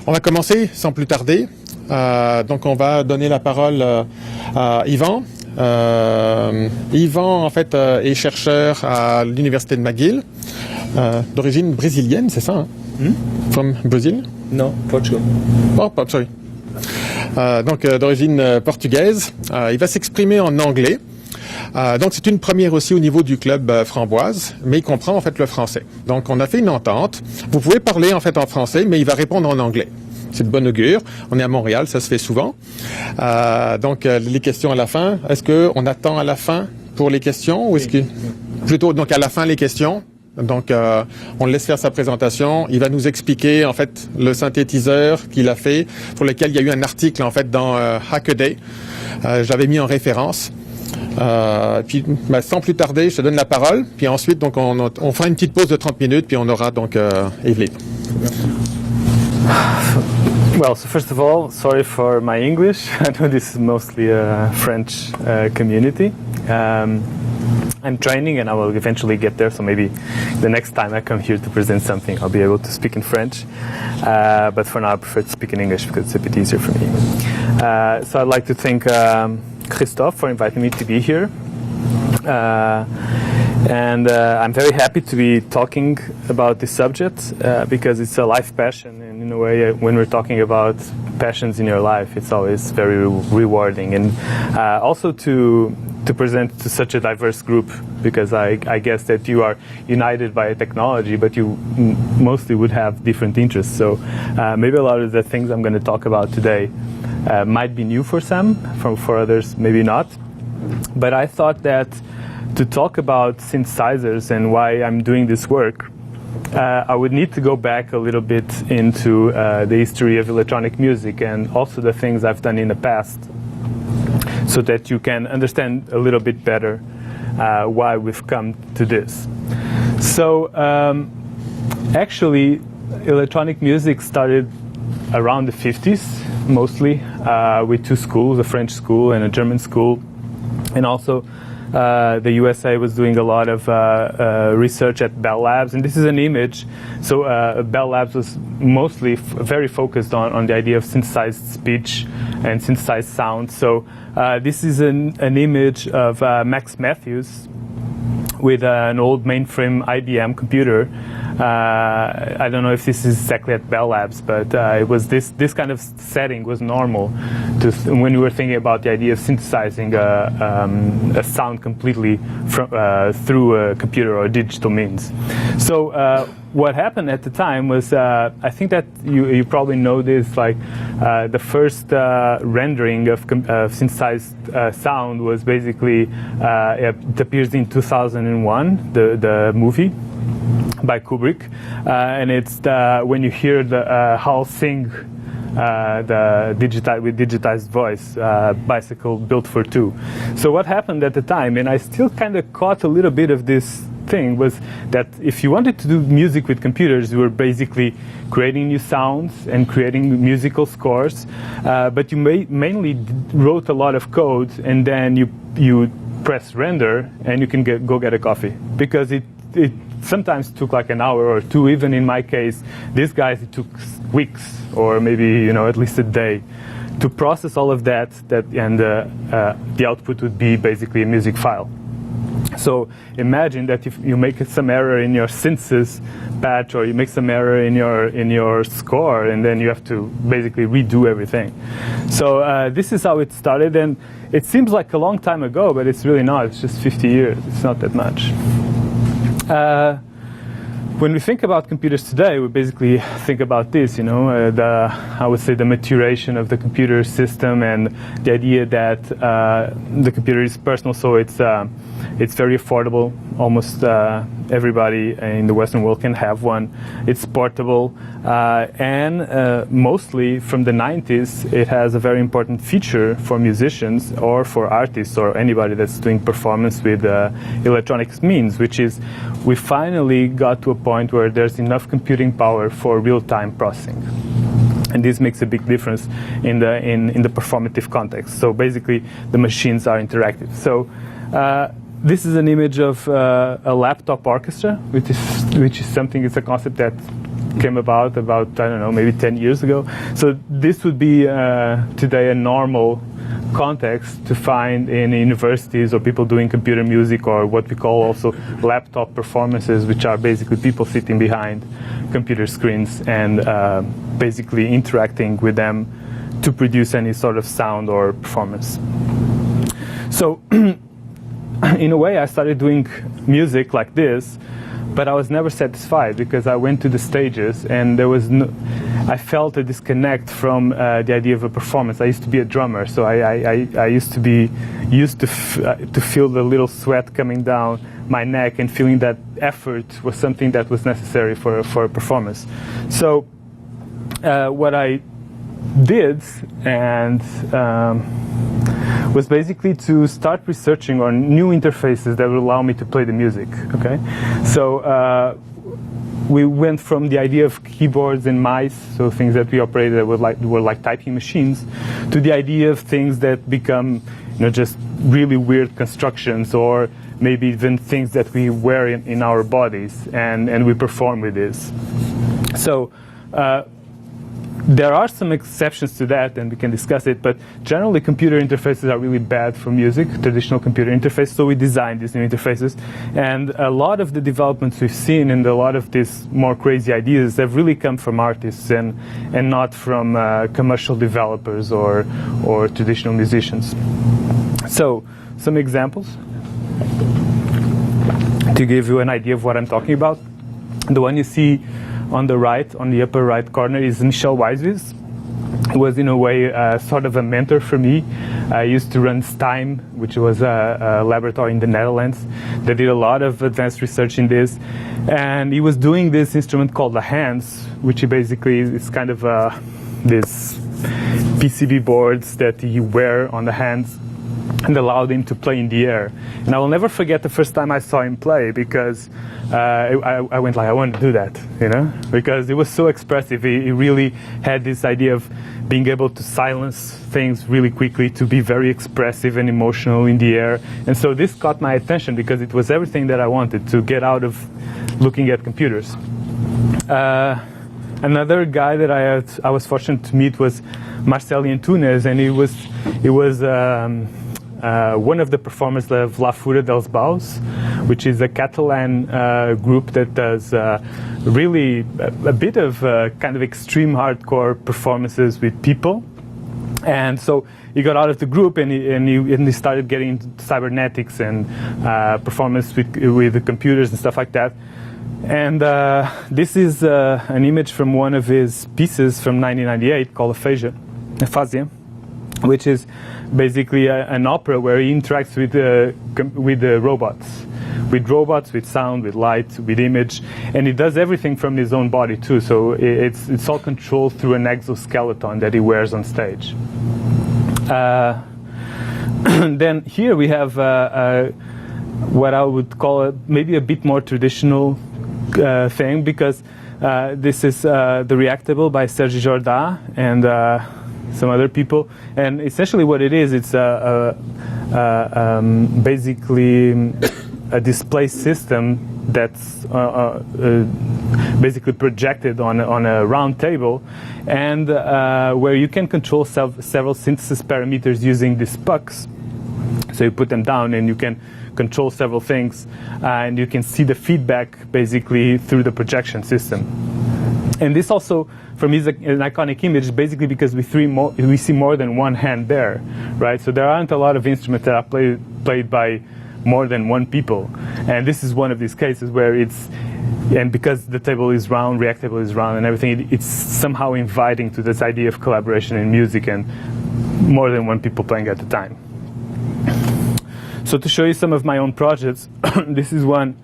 On va commencer sans plus tarder. Donc on va donner la parole à Yvan. Yvan en fait est chercheur à l'université de McGill, d'origine brésilienne, c'est ça, hein? From Brazil? Non, Portugal. Oh, sorry. Donc d'origine portugaise. Il va s'exprimer en anglais. Donc c'est une première aussi au niveau du club Framboise, mais il comprend en fait le français. Donc on a fait une entente. Vous pouvez parler en fait en français, mais il va répondre en anglais. C'est de bon augure. On est à Montréal, ça se fait souvent. Donc les questions à la fin. Est-ce qu'on attend à la fin pour les questions ou est-ce que plutôt donc à la fin les questions? Donc on le laisse faire sa présentation. Il va nous expliquer en fait le synthétiseur qu'il a fait, pour lequel il y a eu un article en fait dans Hackaday. Je l'avais mis en référence. Puis sans plus tarder, je te donne la parole. Puis ensuite, donc on fera une petite pause de 30 minutes, puis on aura donc Evelyne. Well, so first of all, sorry for my English. I know this is mostly a French community. I'm training and I will eventually get there, so maybe the next time I come here to present something I'll be able to speak in French. But for now I prefer to speak in English because it's a bit easier for me. So I'd like to thank Christophe for inviting me to be here. And I'm very happy to be talking about this subject because it's a life passion, and in a way when we're talking about passions in your life it's always very rewarding, and also to present to such a diverse group, because I guess that you are united by technology but you mostly would have different interests, so maybe a lot of the things I'm going to talk about today might be new for some, for others maybe not, but I thought that to talk about synthesizers and why I'm doing this work, I would need to go back a little bit into the history of electronic music and also the things I've done in the past, so that you can understand a little bit better why we've come to this. So actually electronic music started around the 50s mostly, with two schools, a French school and a German school, and also the USA was doing a lot of research at Bell Labs, and this is an image. So Bell Labs was mostly very focused on the idea of synthesized speech and synthesized sound. So this is an image of Max Matthews with an old mainframe IBM computer. I don't know if this is exactly at Bell Labs, but it was this kind of setting was normal when we were thinking about the idea of synthesizing a sound completely through a computer or digital means. So what happened at the time was, I think that you probably know this, like the first rendering of synthesized sound was basically, it appears in 2001, the movie by Kubrick, and it's when you hear the Hal sing with digitized voice, Bicycle Built for Two. So what happened at the time, and I still kind of caught a little bit of this thing, was that if you wanted to do music with computers, you were basically creating new sounds and creating musical scores, but you mainly wrote a lot of code, and then you press render and you can go get a coffee, because it sometimes took like an hour or two. Even in my case, these guys, it took weeks or maybe at least a day to process all of that, and the output would be basically a music file. So imagine that if you make some error in your synthesis patch, or you make some error in your score, and then you have to basically redo everything. So this is how it started, and it seems like a long time ago, but it's really not. It's just 50 years. It's not that much. When we think about computers today, we basically think about this, I would say the maturation of the computer system, and the idea that the computer is personal, so it's very affordable. Almost everybody in the Western world can have one. It's portable, and mostly from the 90s, it has a very important feature for musicians or for artists or anybody that's doing performance with electronic means, which is we finally got to a point where there's enough computing power for real-time processing. And this makes a big difference in the performative context. So basically, the machines are interactive. So this is an image of a laptop orchestra, which is something. It's a concept that came about I don't know, maybe 10 years ago. So this would be today a normal context to find in universities or people doing computer music, or what we call also laptop performances, which are basically people sitting behind computer screens and basically interacting with them to produce any sort of sound or performance. So in a way I started doing music like this, but I was never satisfied because I went to the stages and I felt a disconnect from the idea of a performance. I used to be a drummer, so I used to feel the little sweat coming down my neck and feeling that effort was something that was necessary for a performance. So what I did and was basically to start researching on new interfaces that would allow me to play the music. Okay, so we went from the idea of keyboards and mice, so things that we operated that were like typing machines, to the idea of things that become, just really weird constructions, or maybe even things that we wear in our bodies, and we perform with this. So there are some exceptions to that, and we can discuss it, but generally computer interfaces are really bad for music, traditional computer interface, so we designed these new interfaces. And a lot of the developments we've seen and a lot of these more crazy ideas have really come from artists and not from commercial developers or traditional musicians. So, some examples to give you an idea of what I'm talking about. The one you see on the right, on the upper right corner, is Michel Weiswitz. He was in a way sort of a mentor for me. I used to run STIME, which was a laboratory in the Netherlands that did a lot of advanced research in this. And he was doing this instrument called the Hands, which basically is kind of this PCB boards that you wear on the hands and allowed him to play in the air. And I will never forget the first time I saw him play, because I went like, I want to do that, because it was so expressive. He really had this idea of being able to silence things really quickly, to be very expressive and emotional in the air. And so this caught my attention because it was everything that I wanted to get out of looking at computers. Another guy that I was fortunate to meet was Marceli Antunes, and he was one of the performers of La Fura dels Baus, which is a Catalan group that does really a bit of kind of extreme hardcore performances with people. And so he got out of the group and he started getting into cybernetics and performance with the computers and stuff like that. And this is an image from one of his pieces from 1998 called Aphasia, which is basically an opera where he interacts with robots, with sound, with light, with image, and he does everything from his own body too. So it's all controlled through an exoskeleton that he wears on stage. Then here we have what I would call maybe a bit more traditional thing, because this is the Reactable by Sergi Jorda and some other people, and essentially what it is, it's basically a display system that's basically projected on a round table, and where you can control several synthesis parameters using these pucks. So you put them down and you can control several things, and you can see the feedback basically through the projection system. And this also, for me, is an iconic image, basically because we see more than one hand there, right? So there aren't a lot of instruments that are played by more than one people, and this is one of these cases where and because the table is round, Reactable is round, and everything, it's somehow inviting to this idea of collaboration in music and more than one people playing at a time. So to show you some of my own projects, this is one.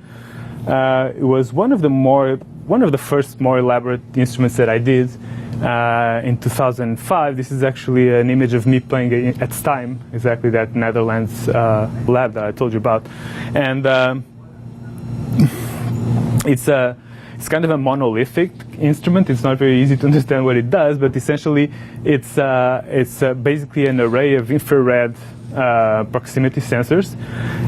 It was one of the first more elaborate instruments that I did in 2005. This is actually an image of me playing at STIME, exactly that Netherlands lab that I told you about, and it's kind of a monolithic instrument. It's not very easy to understand what it does, but essentially it's basically an array of infrared proximity sensors,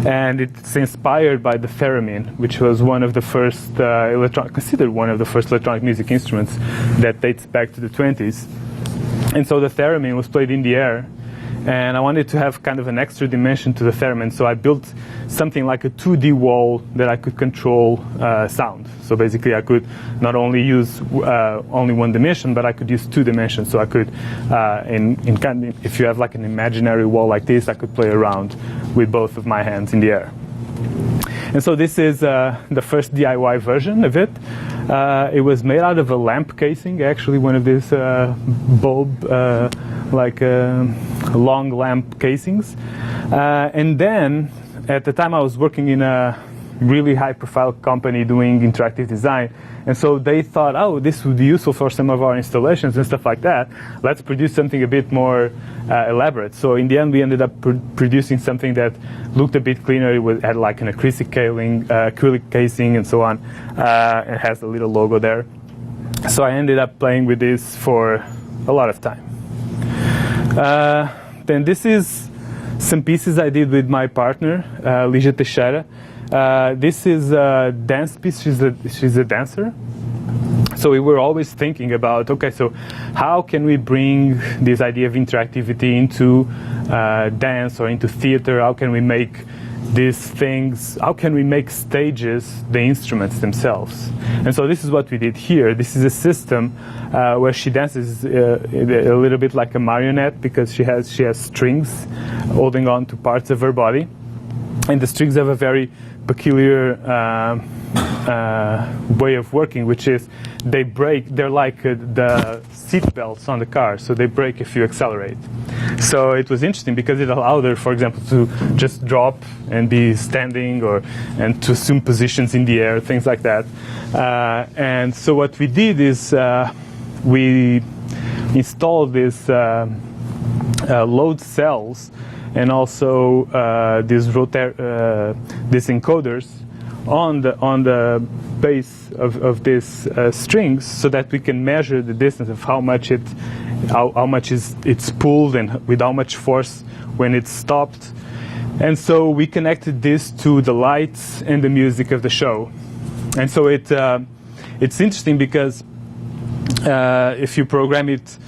and it's inspired by the theremin, which was one of the first considered one of the first electronic music instruments that dates back to the 20s. And so the theremin was played in the air, and I wanted to have kind of an extra dimension to the theremin, so I built something like a 2D wall that I could control sound. So basically I could not only use only one dimension, but I could use 2 dimensions. So I could, if you have like an imaginary wall like this, I could play around with both of my hands in the air. And so this is the first DIY version of it. It was made out of a lamp casing, actually one of these bulb, long lamp casings. And then, at the time I was working in a really high-profile company doing interactive design, and so they thought, oh, this would be useful for some of our installations and stuff like that. Let's produce something a bit more elaborate. So in the end, we ended up producing something that looked a bit cleaner. It had like an acrylic casing and so on. It has a little logo there. So I ended up playing with this for a lot of time. Then this is some pieces I did with my partner, Lígia Teixeira. This is a dance piece. She's a dancer. So we were always thinking about, okay, so how can we bring this idea of interactivity into dance or into theater? How can we make these things, how can we make stages the instruments themselves? And so this is what we did here. This is a system where she dances a little bit like a marionette, because she has strings holding on to parts of her body. And the strings have a very peculiar way of working, which is they're like the seat belts on the car, so they break if you accelerate. So it was interesting because it allowed her, for example, to just drop and be standing, and to assume positions in the air, things like that. And so what we did is we installed these load cells and also these encoders on the base of these strings, so that we can measure the distance of how much it's pulled and with how much force when it's stopped. And so we connected this to the lights and the music of the show. And so it's interesting because if you program it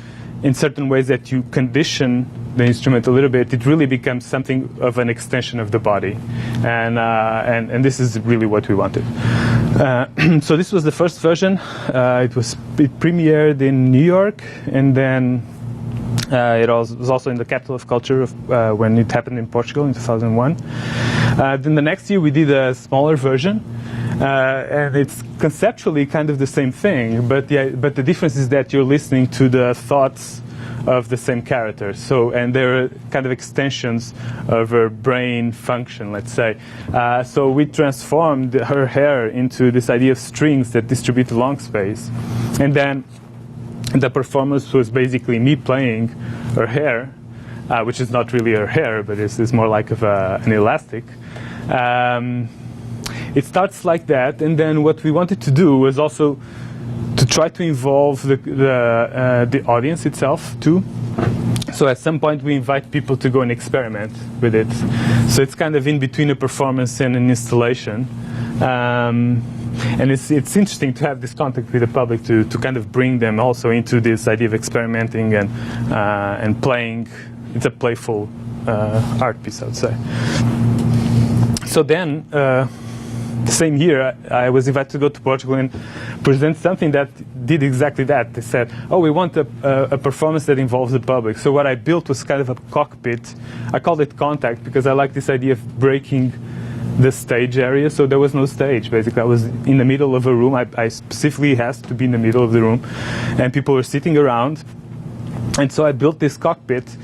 in certain ways that you condition the instrument a little bit, it really becomes something of an extension of the body, and this is really what we wanted. So this was the first version. It premiered in New York, and then it was also in the Capital of Culture when it happened in Portugal in 2001. Then the next year we did a smaller version, and it's conceptually kind of the same thing, but the difference is that you're listening to the thoughts of the same character. So, and they're kind of extensions of her brain function, let's say. So we transformed her hair into this idea of strings that distribute along space. And then the performance was basically me playing her hair, which is not really her hair, but it's more like an elastic. It starts like that, and then what we wanted to do was also to try to involve the audience itself too. So at some point we invite people to go and experiment with it. So it's kind of in between a performance and an installation. And it's interesting to have this contact with the public to kind of bring them also into this idea of experimenting and playing. It's a playful art piece, I would say. So then, the same year, I was invited to go to Portugal and present something that did exactly that. They said, oh, we want a performance that involves the public. So what I built was kind of a cockpit. I called it Contact because I like this idea of breaking the stage area. So there was no stage, basically. I was in the middle of a room. I specifically asked to be in the middle of the room. And people were sitting around. And so I built this cockpit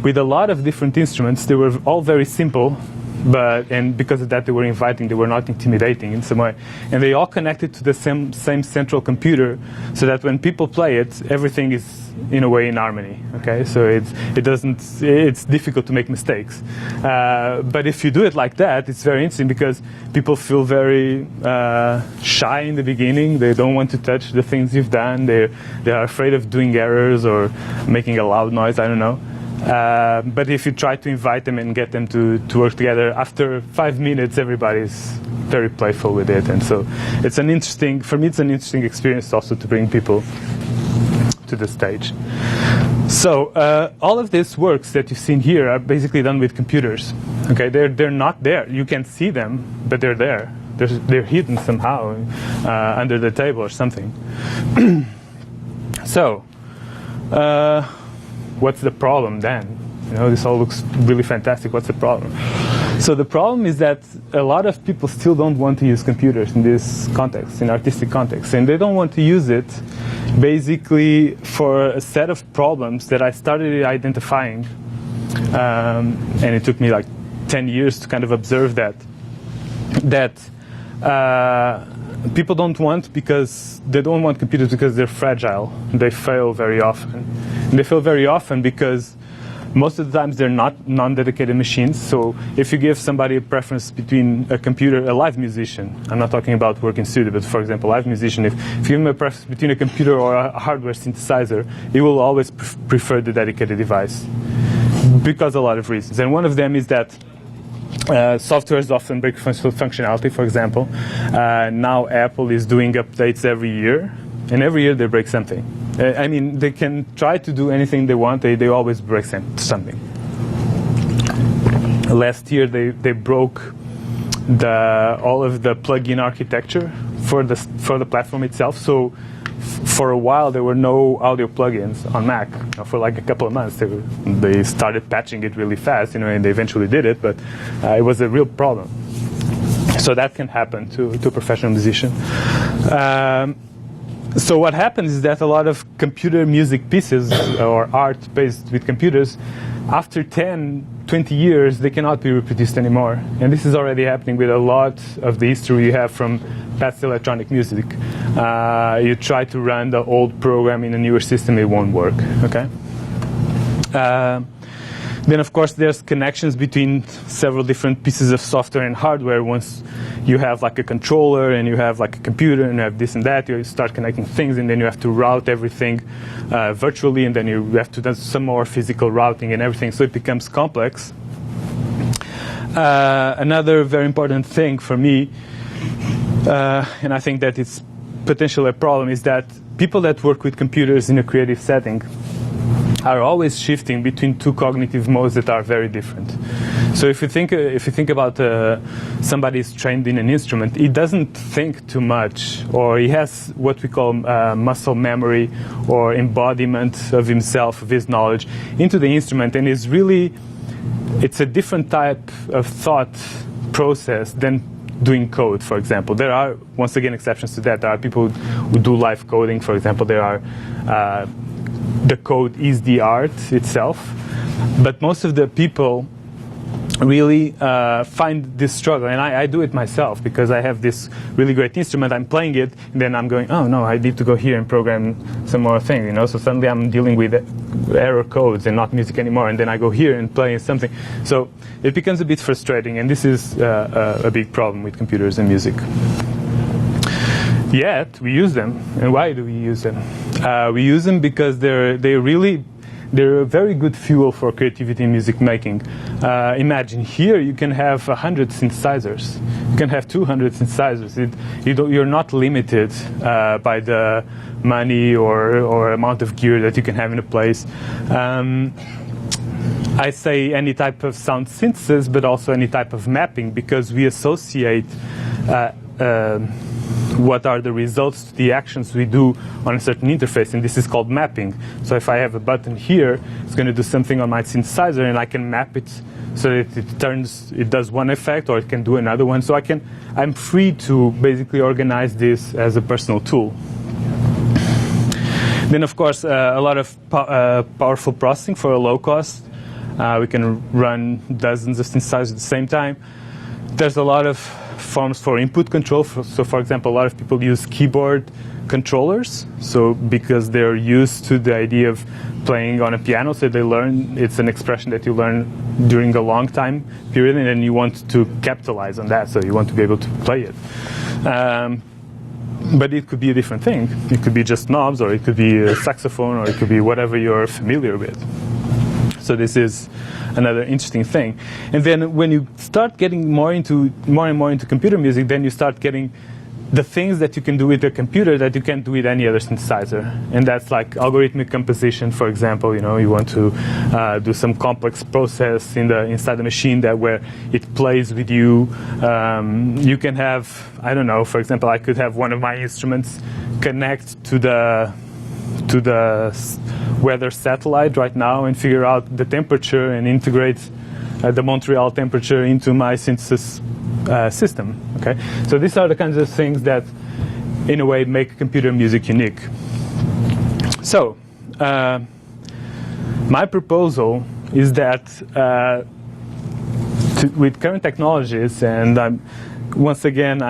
with a lot of different instruments. They were all very simple. And because of that, they were inviting, they were not intimidating in some way. And they all connected to the same central computer, so that when people play it, everything is, in a way, in harmony. Okay, so it's difficult to make mistakes. But if you do it like that, it's very interesting because people feel very shy in the beginning. They don't want to touch the things you've done. They are afraid of doing errors or making a loud noise, I don't know. But if you try to invite them and get them to work together, after 5 minutes, everybody's very playful with it. And so it's an interesting, for me, it's an interesting experience also to bring people to the stage. So all of these works that you've seen here are basically done with computers. Okay, they're not there. You can see them, but they're there. They're hidden somehow under the table or something. So, what's the problem then? You know, this all looks really fantastic. What's the problem? So the problem is that a lot of people still don't want to use computers in this context, in artistic context, and they don't want to use it basically for a set of problems that I started identifying, and it took me like 10 years to kind of observe that people don't want, because they don't want computers because they're fragile. They fail very often. And they fail very often because most of the times they're not non-dedicated machines. So if you give somebody a preference between a computer, a live musician, I'm not talking about work in studio, but for example, a live musician, if you give him a preference between a computer or a hardware synthesizer, he will always prefer the dedicated device because of a lot of reasons. And one of them is that software is often break functionality. For example, now Apple is doing updates every year, and every year they break something. I mean, they can try to do anything they want, they always break something. Last year they broke all of the plugin architecture for the platform itself. So for a while there were no audio plugins on Mac. For like a couple of months they started patching it really fast, you know, and they eventually did it, but it was a real problem. So that can happen to a professional musician. So what happens is that a lot of computer music pieces or art based with computers, after 10, 20 years, they cannot be reproduced anymore. And this is already happening with a lot of the history you have from past electronic music. You try to run the old program in a newer system, it won't work, okay? Then, of course, there's connections between several different pieces of software and hardware. Once you have like a controller and you have like a computer and you have this and that, you start connecting things, and then you have to route everything virtually, and then you have to do some more physical routing and everything, so it becomes complex. Another very important thing for me, and I think that it's potentially a problem, is that people that work with computers in a creative setting are always shifting between two cognitive modes that are very different. So if you think about somebody who's trained in an instrument, he doesn't think too much, or he has what we call muscle memory or embodiment of himself, of his knowledge, into the instrument, and it's a different type of thought process than doing code, for example. There are, once again, exceptions to that. There are people who do live coding, for example. There are the code is the art itself, but most of the people really find this struggle, and I do it myself, because I have this really great instrument, I'm playing it, and then I'm going, oh no, I need to go here and program some more thing, you know, so suddenly I'm dealing with error codes and not music anymore, and then I go here and play something. So it becomes a bit frustrating, and this is a big problem with computers and music. Yet we use them. And why do we use them? We use them because they're a very good fuel for creativity in music making. Imagine here you can have 100 synthesizers. You can have 200 synthesizers. You're not limited by the money or amount of gear that you can have in a place. I say any type of sound synthesis, but also any type of mapping, because we associate what are the results to the actions we do on a certain interface, and this is called mapping. So if I have a button here, it's going to do something on my synthesizer, and I can map it so that it does one effect, or it can do another one. So I'm free to basically organize this as a personal tool. Then, of course, a lot of powerful processing for a low cost. We can run dozens of synthesizers at the same time. There's a lot of forms for input control. So, for example, a lot of people use keyboard controllers. So, because they're used to the idea of playing on a piano, so they learn, it's an expression that you learn during a long time period, and then you want to capitalize on that. So you want to be able to play it. But it could be a different thing. It could be just knobs, or it could be a saxophone, or it could be whatever you're familiar with. So this is another interesting thing. And then when you start getting more and more into computer music, then you start getting the things that you can do with a computer that you can't do with any other synthesizer. And that's like algorithmic composition, for example. You know, you want to do some complex process inside the machine where it plays with you. You can have, I don't know, for example, I could have one of my instruments connect to the weather satellite right now and figure out the temperature and integrate the Montreal temperature into my synthesis system. Okay, so these are the kinds of things that, in a way, make computer music unique. So, my proposal is that with current technologies, and once again,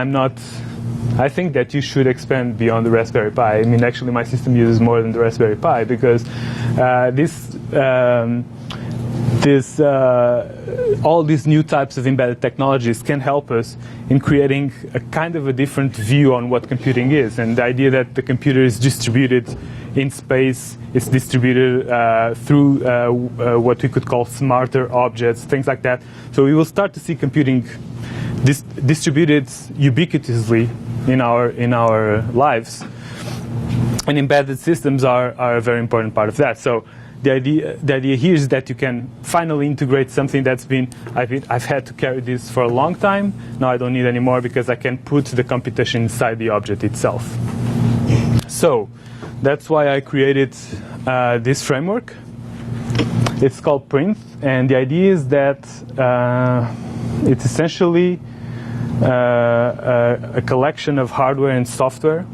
I think that you should expand beyond the Raspberry Pi. I mean, actually, my system uses more than the Raspberry Pi because all these new types of embedded technologies can help us in creating a kind of a different view on what computing is. And the idea that the computer is distributed in space, it's distributed through what we could call smarter objects, things like that. So we will start to see computing distributed ubiquitously in our lives. And embedded systems are a very important part of that. So the idea here is that you can finally integrate something that's been, I've had to carry this for a long time. Now I don't need anymore because I can put the computation inside the object itself. So that's why I created this framework. It's called Printh, and the idea is that it's essentially a collection of hardware and software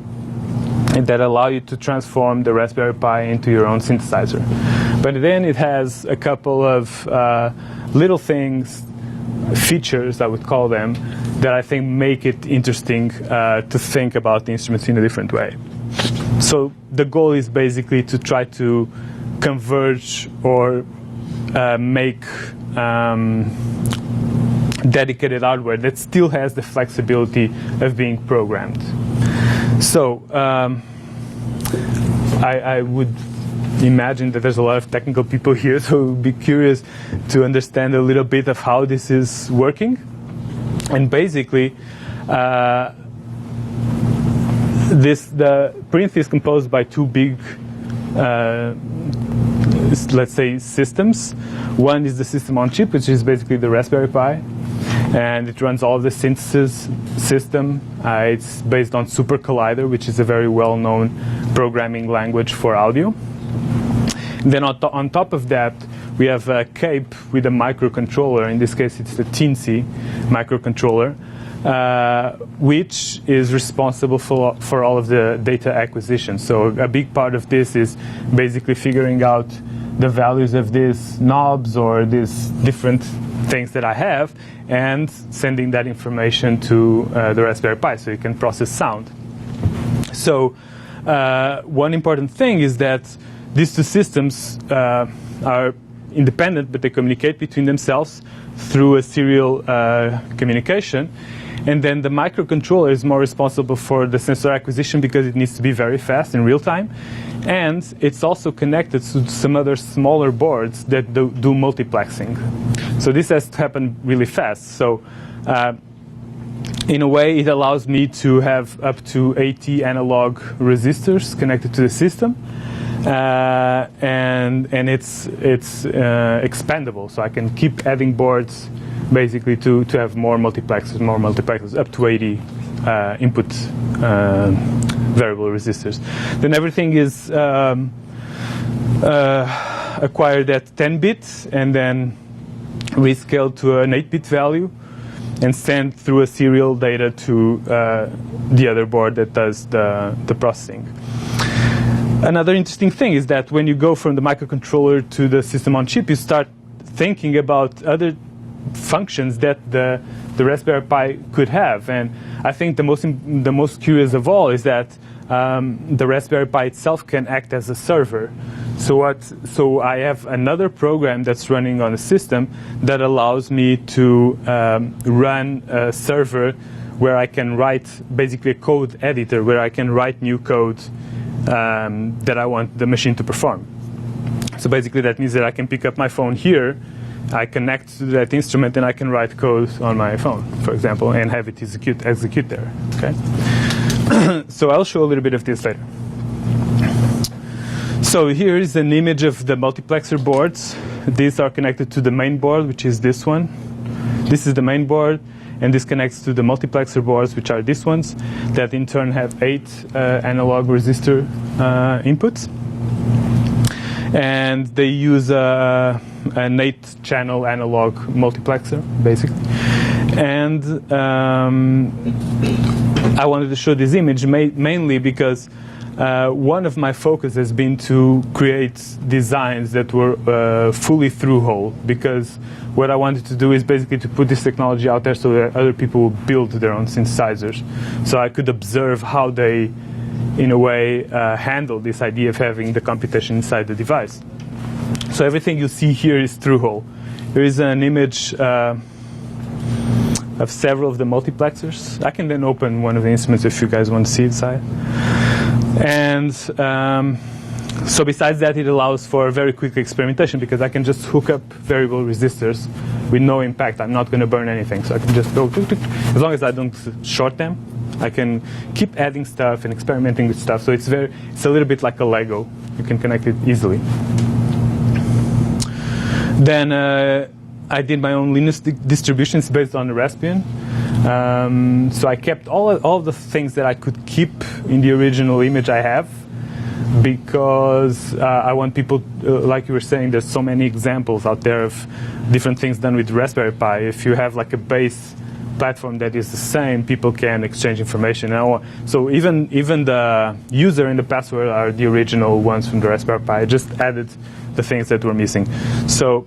that allow you to transform the Raspberry Pi into your own synthesizer. But then it has a couple of little things, features I would call them, that I think make it interesting to think about the instruments in a different way. So the goal is basically to try to converge or make dedicated hardware that still has the flexibility of being programmed. So I would imagine that there's a lot of technical people here, so we'll be curious to understand a little bit of how this is working. And basically, the Printh is composed by two big, let's say, systems. One is the system on chip, which is basically the Raspberry Pi, and it runs all of the synthesis system. It's based on Super Collider, which is a very well-known programming language for audio. Then on top of that, we have a CAPE with a microcontroller. In this case, it's the Teensy microcontroller, which is responsible for all of the data acquisition. So a big part of this is basically figuring out the values of these knobs or these different things that I have and sending that information to the Raspberry Pi so you can process sound. So one important thing is that these two systems are independent, but they communicate between themselves through a serial communication. And then the microcontroller is more responsible for the sensor acquisition because it needs to be very fast in real time. And it's also connected to some other smaller boards that do multiplexing. So this has to happen really fast. So in a way, it allows me to have up to 80 analog resistors connected to the system. And it's expandable, so I can keep adding boards basically to have more multiplexers, up to 80 input variable resistors. Then everything is acquired at 10 bits and then rescaled to an 8-bit value and sent through a serial data to the other board that does the processing. Another interesting thing is that when you go from the microcontroller to the system on chip, you start thinking about other functions that the Raspberry Pi could have. And I think the most curious of all is that the Raspberry Pi itself can act as a server. So I have another program that's running on the system that allows me to run a server where I can write basically a code editor, where I can write new code that I want the machine to perform. So basically that means that I can pick up my phone here, I connect to that instrument, and I can write code on my phone, for example, and have it execute there. Okay. So I'll show a little bit of this later. So here is an image of the multiplexer boards. These are connected to the main board, which is this one. This is the main board, and this connects to the multiplexer boards, which are these ones, that in turn have 8 analog resistor inputs. And they use an 8-channel analog multiplexer, basically. And I wanted to show this image mainly because one of my focus has been to create designs that were fully through-hole, because what I wanted to do is basically to put this technology out there so that other people will build their own synthesizers. So I could observe how they, in a way, handle this idea of having the computation inside the device. So everything you see here is through-hole. There is an image of several of the multiplexers. I can then open one of the instruments if you guys want to see inside. And so besides that, it allows for very quick experimentation, because I can just hook up variable resistors with no impact. I'm not going to burn anything. So I can just go, as long as I don't short them, I can keep adding stuff and experimenting with stuff. So it's a little bit like a Lego. You can connect it easily. Then I did my own Linux distributions based on the Raspbian. So I kept all the things that I could keep in the original image I have, because I want people, like you were saying, there's so many examples out there of different things done with Raspberry Pi. If you have like a base platform that is the same, people can exchange information. So even the user and the password are the original ones from the Raspberry Pi. I just added the things that were missing. So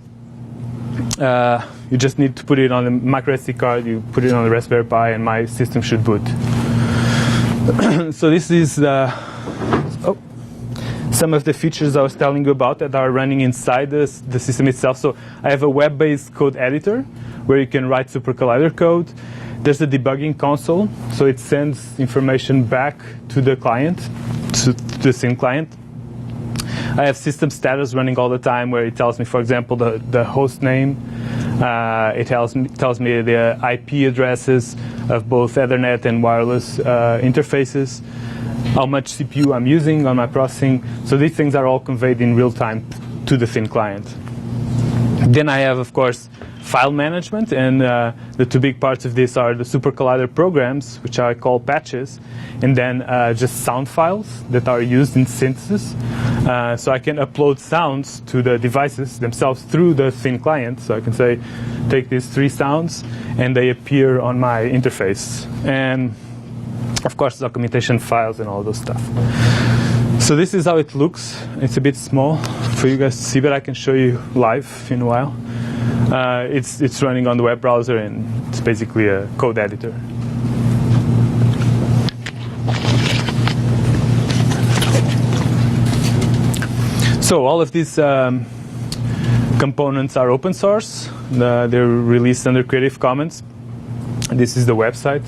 you just need to put it on the micro SD card, you put it on the Raspberry Pi, and my system should boot. So this is some of the features I was telling you about that are running inside the system itself. So I have a web-based code editor where you can write Super Collider code. There's a debugging console, so it sends information back to the client, to the SYN client. I have system status running all the time, where it tells me, for example, the host name. It tells me the IP addresses of both Ethernet and wireless interfaces, how much CPU I'm using on my processing. So these things are all conveyed in real time to the SYN client. Then I have, of course, file management, and the two big parts of this are the Super Collider programs, which I call patches, and then just sound files that are used in synthesis. So I can upload sounds to the devices themselves through the SYN client. So I can say, take these 3 sounds, and they appear on my interface. And of course, documentation files and all those stuff. So this is how it looks. It's a bit small for you guys to see, but I can show you live in a while. It's running on the web browser, and it's basically a code editor. So all of these components are open source. They're released under Creative Commons. This is the website,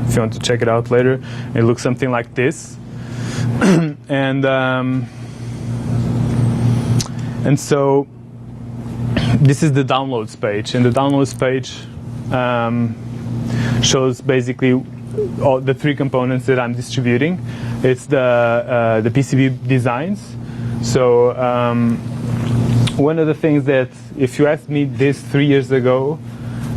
if you want to check it out later. It looks something like this. And so this is the downloads page, and the downloads page shows basically all the 3 components that I'm distributing. It's the PCB designs. So one of the things that, if you asked me this 3 years ago,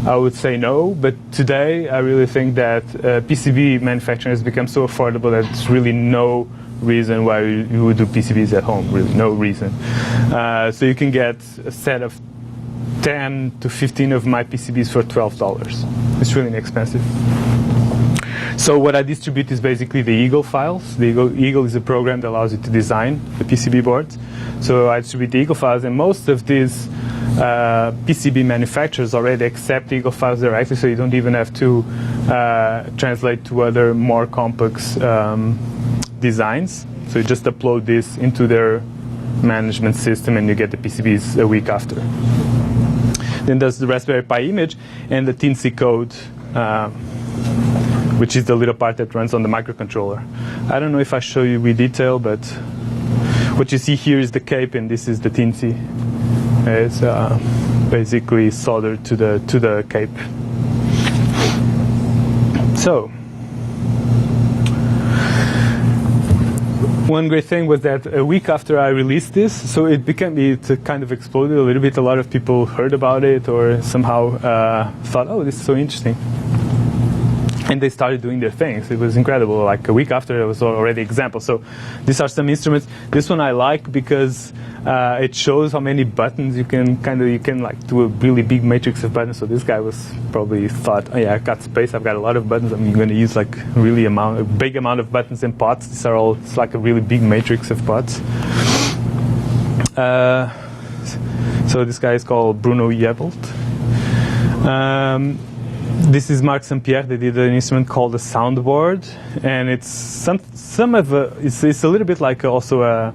I would say no, but today I really think that PCB manufacturing has become so affordable that there's really no reason why you would do PCBs at home, really, no reason. So you can get a set of 10 to 15 of my PCBs for $12. It's really inexpensive. So what I distribute is basically the Eagle files. The Eagle is a program that allows you to design the PCB boards. So I distribute the Eagle files, and most of these PCB manufacturers already accept Eagle files directly, so you don't even have to translate to other more complex designs. So you just upload this into their management system, and you get the PCBs a week after. Then there's the Raspberry Pi image and the Teensy code, which is the little part that runs on the microcontroller. I don't know if I show you with detail, but what you see here is the cape, and this is the tinsy. It's basically soldered to the cape. So, one great thing was that a week after I released this, so it kind of exploded a little bit. A lot of people heard about it or somehow thought, oh, this is so interesting. And they started doing their things. It was incredible. Like a week after, there was already examples. So these are some instruments. This one I like because it shows how many buttons you can like do a really big matrix of buttons. So this guy was probably thought, oh yeah, I've got space. I've got a lot of buttons. I'm going to use like a big amount of buttons and pots. These are all, it's like a really big matrix of pots. So this guy is called Bruno Jebelt. This is Marc St. Pierre. They did an instrument called a soundboard, and it's it's a little bit like also a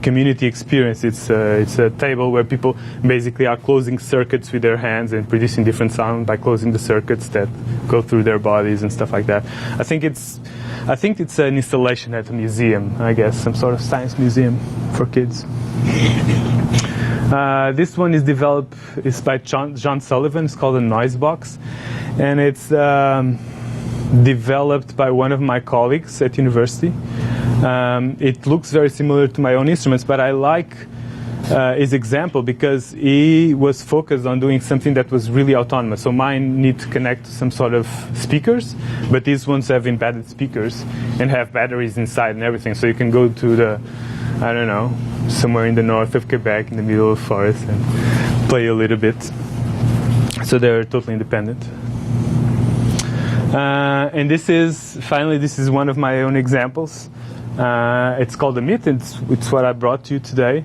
community experience. It's a table where people basically are closing circuits with their hands and producing different sound by closing the circuits that go through their bodies and stuff like that. I think it's an installation at a museum, I guess, some sort of science museum for kids. This one is by John Sullivan. It's called a noise box, and it's developed by one of my colleagues at university. It looks very similar to my own instruments, but I like his example because he was focused on doing something that was really autonomous. So mine need to connect to some sort of speakers, but these ones have embedded speakers and have batteries inside and everything. So you can go to somewhere in the north of Quebec, in the middle of the forest, and play a little bit. So they're totally independent. And this is one of my own examples. It's called the Myth. It's what I brought to you today.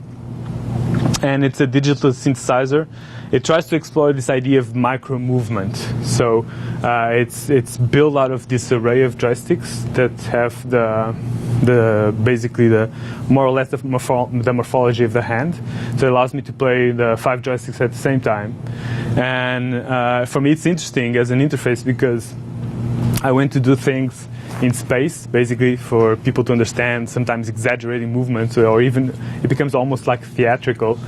And it's a digital synthesizer. It tries to explore this idea of micro movement. So it's built out of this array of joysticks that have basically more or less the morphology of the hand. So it allows me to play the 5 joysticks at the same time. And for me, it's interesting as an interface because I went to do things in space, basically for people to understand, sometimes exaggerating movements, or even it becomes almost like theatrical,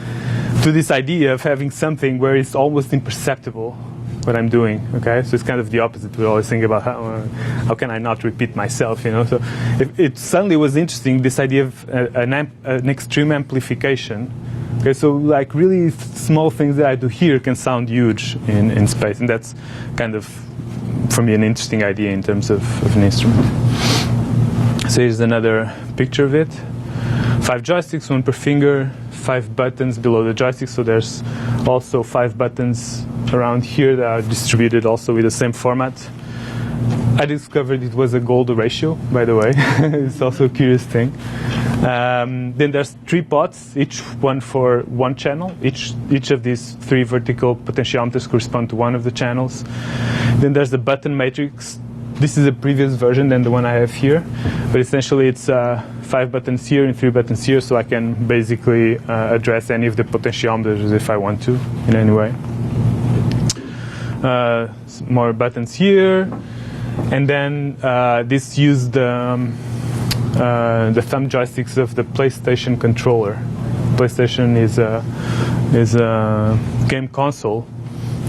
to this idea of having something where it's almost imperceptible what I'm doing. Okay, so it's kind of the opposite. We always think about how can I not repeat myself, So it suddenly was interesting, this idea of an extreme amplification. Okay, so like really small things that I do here can sound huge in space, and that's kind of, for me, an interesting idea in terms of an instrument. So here's another picture of it. 5 joysticks, 1 per finger, 5 buttons below the joystick. So there's also 5 buttons around here that are distributed also with the same format. I discovered it was a gold ratio, by the way. It's also a curious thing. Then there's 3 pots, each one for 1 channel. Each of these 3 vertical potentiometers correspond to one of the channels. Then there's the button matrix. This is a previous version than the one I have here, but essentially it's 5 buttons here and 3 buttons here, so I can basically address any of the potentiometers if I want to in any way. More buttons here, and then this used the thumb joysticks of the PlayStation controller. PlayStation is a game console,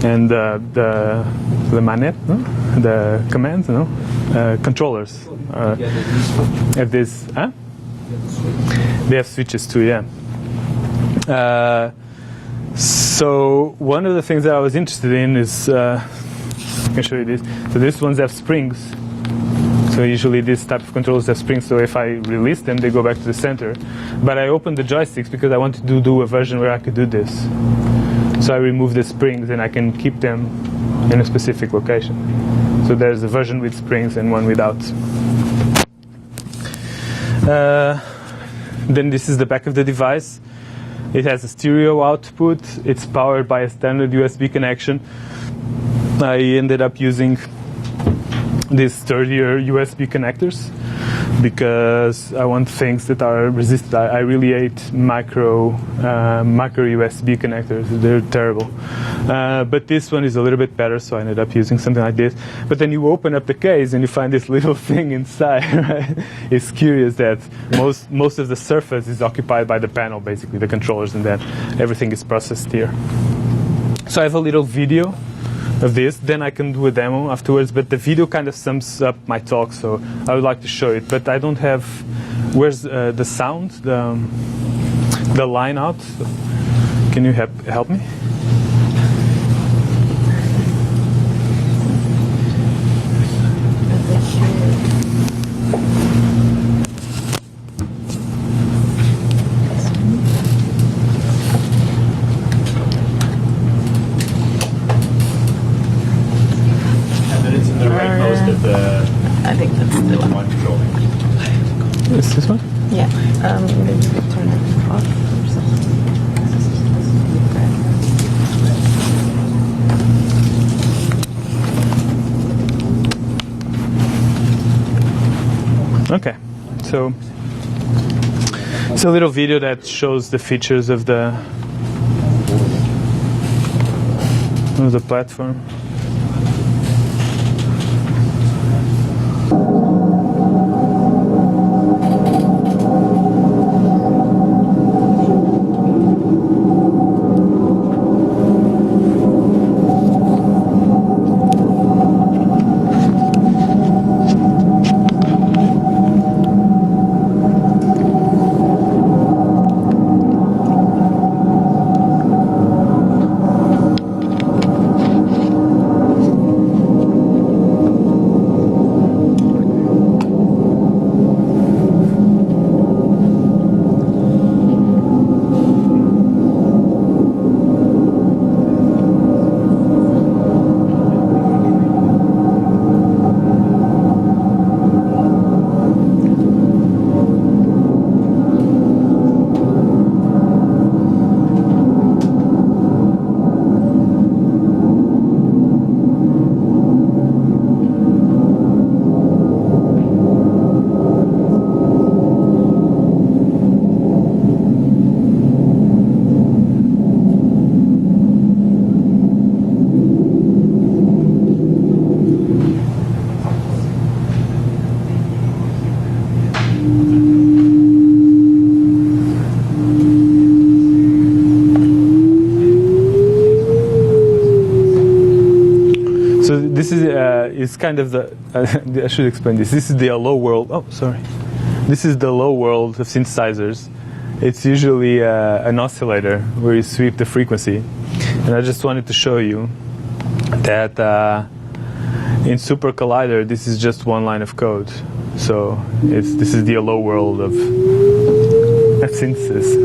and the manette, no? The commands, no? Controllers. Have this, huh? They have switches too, yeah. So one of the things that I was interested in is, I can show you this. So these ones have springs. So usually this type of controllers have springs, so if I release them, they go back to the center. But I opened the joysticks because I wanted to do a version where I could do this. So I remove the springs and I can keep them in a specific location. So there's a version with springs and one without. Then this is the back of the device. It has a stereo output. It's powered by a standard USB connection. I ended up using these sturdier USB connectors. because I want things that are resistant. I really hate micro USB connectors. They're terrible. But this one is a little bit better, so I ended up using something like this. But then you open up the case and you find this little thing inside. Right? It's curious that most of the surface is occupied by the panel, basically the controllers, and then everything is processed here. So I have a little video of this, then I can do a demo afterwards, but the video kind of sums up my talk, so I would like to show it, but I don't have, where's the sound, the line out? So can you help me? I think that's the one. Is this one? Yeah. Maybe turn it off or something. Okay. So it's a little video that shows the features of the platform. This is kind of the, I should explain this. This is the low world. Oh, sorry. This is the low world of synthesizers. It's usually an oscillator where you sweep the frequency. And I just wanted to show you that in Super Collider, this is just one line of code. So this is the low world of synthesis.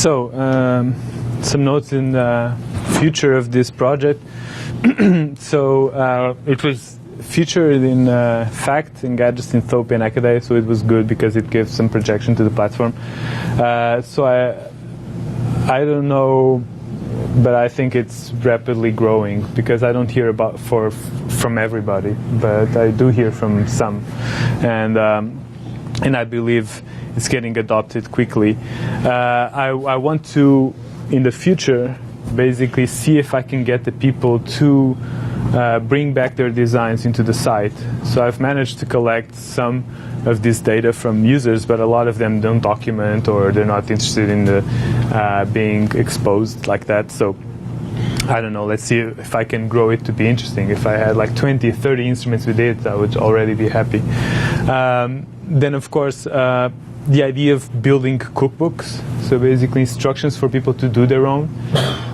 So, some notes in the future of this project. So, it was featured in Fact, Engadget, Synthopia, and Hackaday, so it was good because it gives some projection to the platform. So I don't know, but I think it's rapidly growing because I don't hear about from everybody, but I do hear from some, and I believe it's getting adopted quickly. I want to, in the future, basically see if I can get the people to bring back their designs into the site. So I've managed to collect some of this data from users, but a lot of them don't document or they're not interested in being exposed like that. So I don't know, let's see if I can grow it to be interesting. If I had like 20, 30 instruments with it, I would already be happy. Then of course, the idea of building cookbooks, so basically instructions for people to do their own.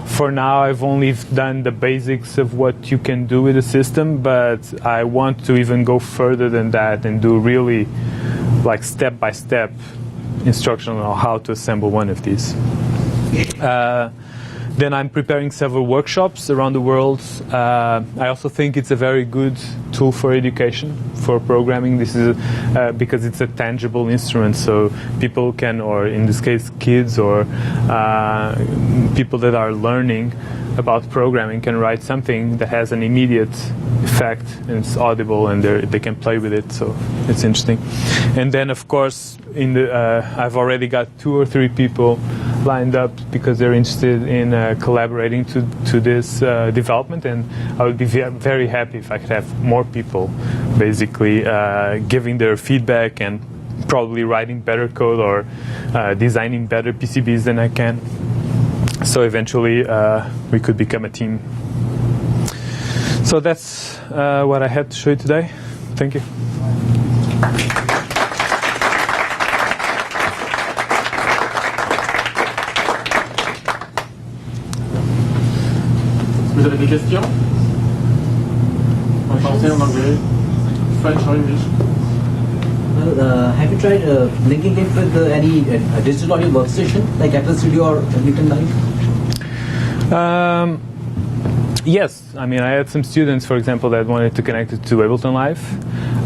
For now, I've only done the basics of what you can do with the system, but I want to even go further than that and do really like step-by-step instruction on how to assemble one of these. Then I'm preparing several workshops around the world. I also think it's a very good tool for education, for programming. This is because it's a tangible instrument, so people can, or in this case kids or people that are learning about programming can write something that has an immediate effect and it's audible and they can play with it, so it's interesting. And then of course I've already got 2 or 3 people lined up because they're interested in collaborating to this development, and I would be very happy if I could have more people basically giving their feedback and probably writing better code or designing better PCBs than I can. So eventually we could become a team. So that's what I had to show you today. Thank you. Vous avez des questions? En français, en anglais, French or English? Well, have you tried linking it with any digital audio workstation like FL Studio or Ableton Live? Yes, I mean, I had some students, for example, that wanted to connect it to Ableton Live.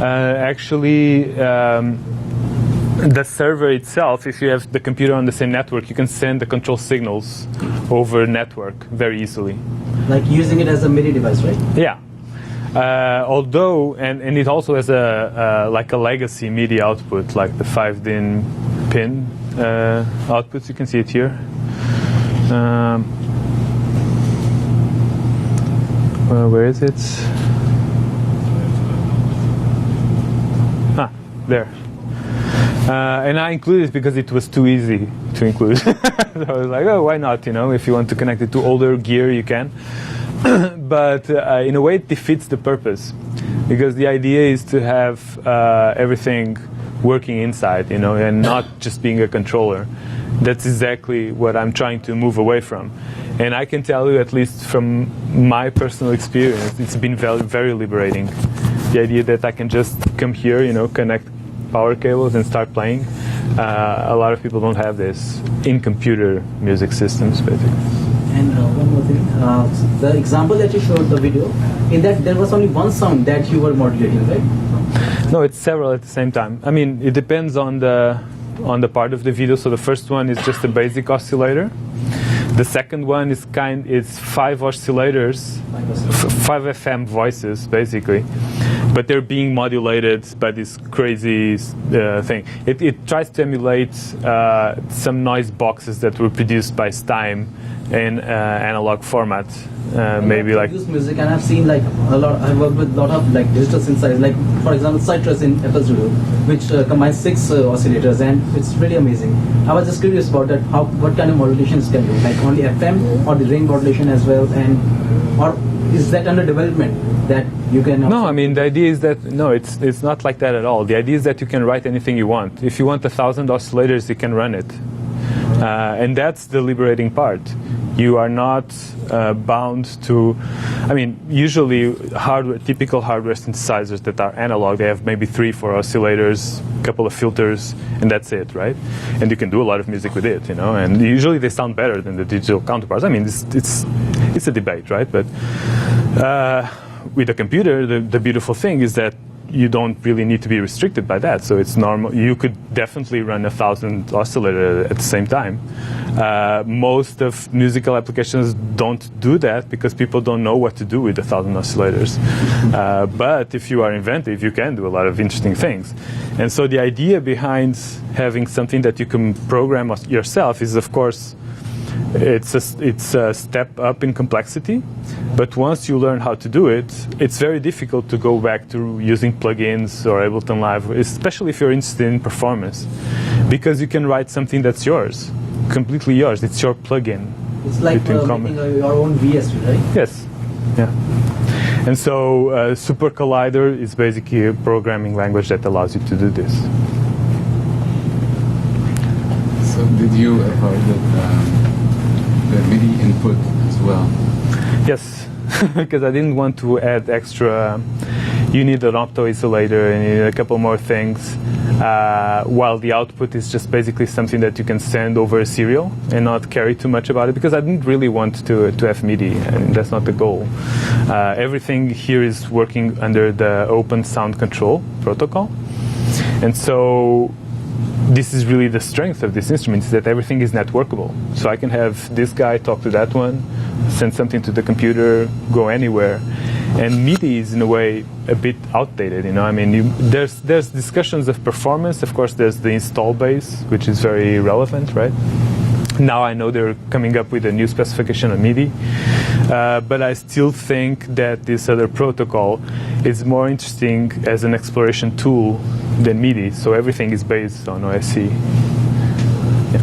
Actually, the server itself, if you have the computer on the same network, you can send the control signals over network very easily. Like using it as a MIDI device, right? Yeah. Although, and it also has a like a legacy MIDI output, like the 5-DIN pin outputs. You can see it here. Where is it? There. And I included it because it was too easy to include. So I was like, oh, why not? You know, if you want to connect it to older gear, you can. But in a way, it defeats the purpose, because the idea is to have everything working inside, you know, and not just being a controller. That's exactly what I'm trying to move away from. And I can tell you, at least from my personal experience, it's been very, very liberating. The idea that I can just come here, you know, connect power cables and start playing. A lot of people don't have this in computer music systems, basically. And one more thing, the example that you showed the video, in that there was only one sound that you were modulating, right? No, it's several at the same time. I mean, it depends on the part of the video. So the first one is just a basic oscillator. The second one is 5 oscillators, 5 FM voices, basically. But they're being modulated by this crazy thing. It tries to emulate some noise boxes that were produced by Stime in analog format. Maybe like music, and I've seen like a lot. I work with a lot of like digital synthesizers, like for example Citrus in FL Studio, which combines 6 oscillators, and it's really amazing. I was just curious about that. What kind of modulations can do? Like only FM or the ring modulation as well, or is that under development that you can? No, I mean the idea is that it's not like that at all. The idea is that you can write anything you want. If you want 1,000 oscillators, you can run it. And that's the liberating part. You are not bound to, I mean, usually typical hardware synthesizers that are analog, they have maybe 3-4 oscillators, a couple of filters, and that's it, right? And you can do a lot of music with it, you know, and usually they sound better than the digital counterparts. I mean, it's a debate, right? But with a computer, the beautiful thing is that you don't really need to be restricted by that. So it's normal. You could definitely run 1,000 oscillators at the same time. Most of musical applications don't do that because people don't know what to do with 1,000 oscillators. But if you are inventive, you can do a lot of interesting things. And so the idea behind having something that you can program yourself is, of course, it's a step up in complexity, but once you learn how to do it, it's very difficult to go back to using plugins or Ableton Live, especially if you're interested in performance, because you can write something that's yours, completely yours. It's your plugin. It's like making your own VST, right? Yes. Yeah. And so Super Collider is basically a programming language that allows you to do this. So did you avoid the MIDI input as well? Yes, because I didn't want to add extra. You need an opto isolator and you need a couple more things, while the output is just basically something that you can send over a serial and not carry too much about it, because I didn't really want to have MIDI, and that's not the goal. Everything here is working under the Open Sound Control protocol, and so this is really the strength of this instrument, is that everything is networkable. So I can have this guy talk to that one, send something to the computer, go anywhere. And MIDI is in a way a bit outdated, you know. I mean, there's discussions of performance. Of course, there's the install base, which is very relevant, right? Now I know they're coming up with a new specification of MIDI, but I still think that this other protocol is more interesting as an exploration tool than MIDI. So everything is based on OSC. Yeah.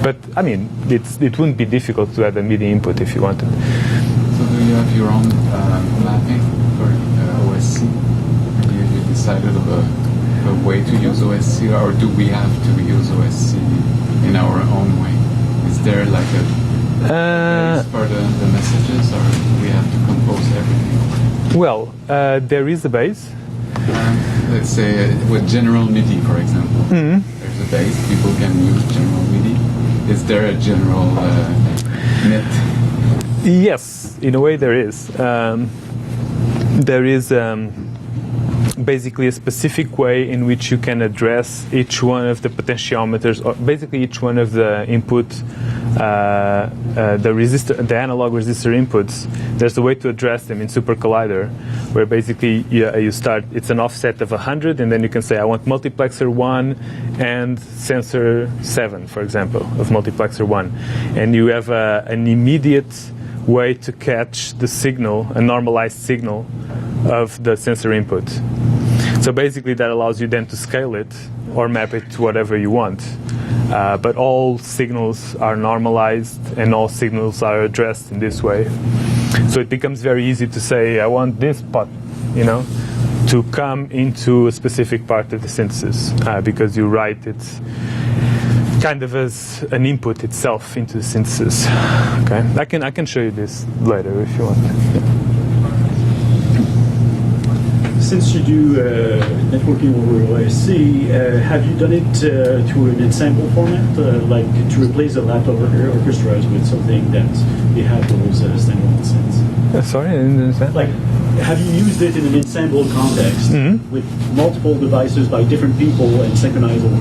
But I mean, it wouldn't be difficult to add a MIDI input if you wanted. So do you have your own mapping for OSC? Have you decided of a way to use OSC, or do we have to use OSC in our own way? Is there like a base for the messages, or do we have to compose everything? Well, there is a base. Let's say with general MIDI, for example. Mm-hmm. There's a base. People can use general MIDI. Is there a general net? Yes, in a way there is. There is basically a specific way in which you can address each one of the potentiometers, or basically each one of the input, the analog resistor inputs. There's a way to address them in Super Collider, where basically you start, it's an offset of 100, and then you can say, I want multiplexer 1 and sensor 7, for example, of multiplexer 1. And you have an immediate way to catch the signal, a normalized signal of the sensor input. So basically that allows you then to scale it or map it to whatever you want. But all signals are normalized and all signals are addressed in this way. So it becomes very easy to say, I want this pot, you know, to come into a specific part of the synthesis, because you write it kind of as an input itself into the synthesis. Okay, I can show you this later if you want. Yeah. Since you do networking over OSC, have you done it to an ensemble format, like to replace the laptop orchestras with something that they have those standalone synths? Sorry, I didn't understand. Like, have you used it in an ensemble context with multiple devices by different people and synchronized over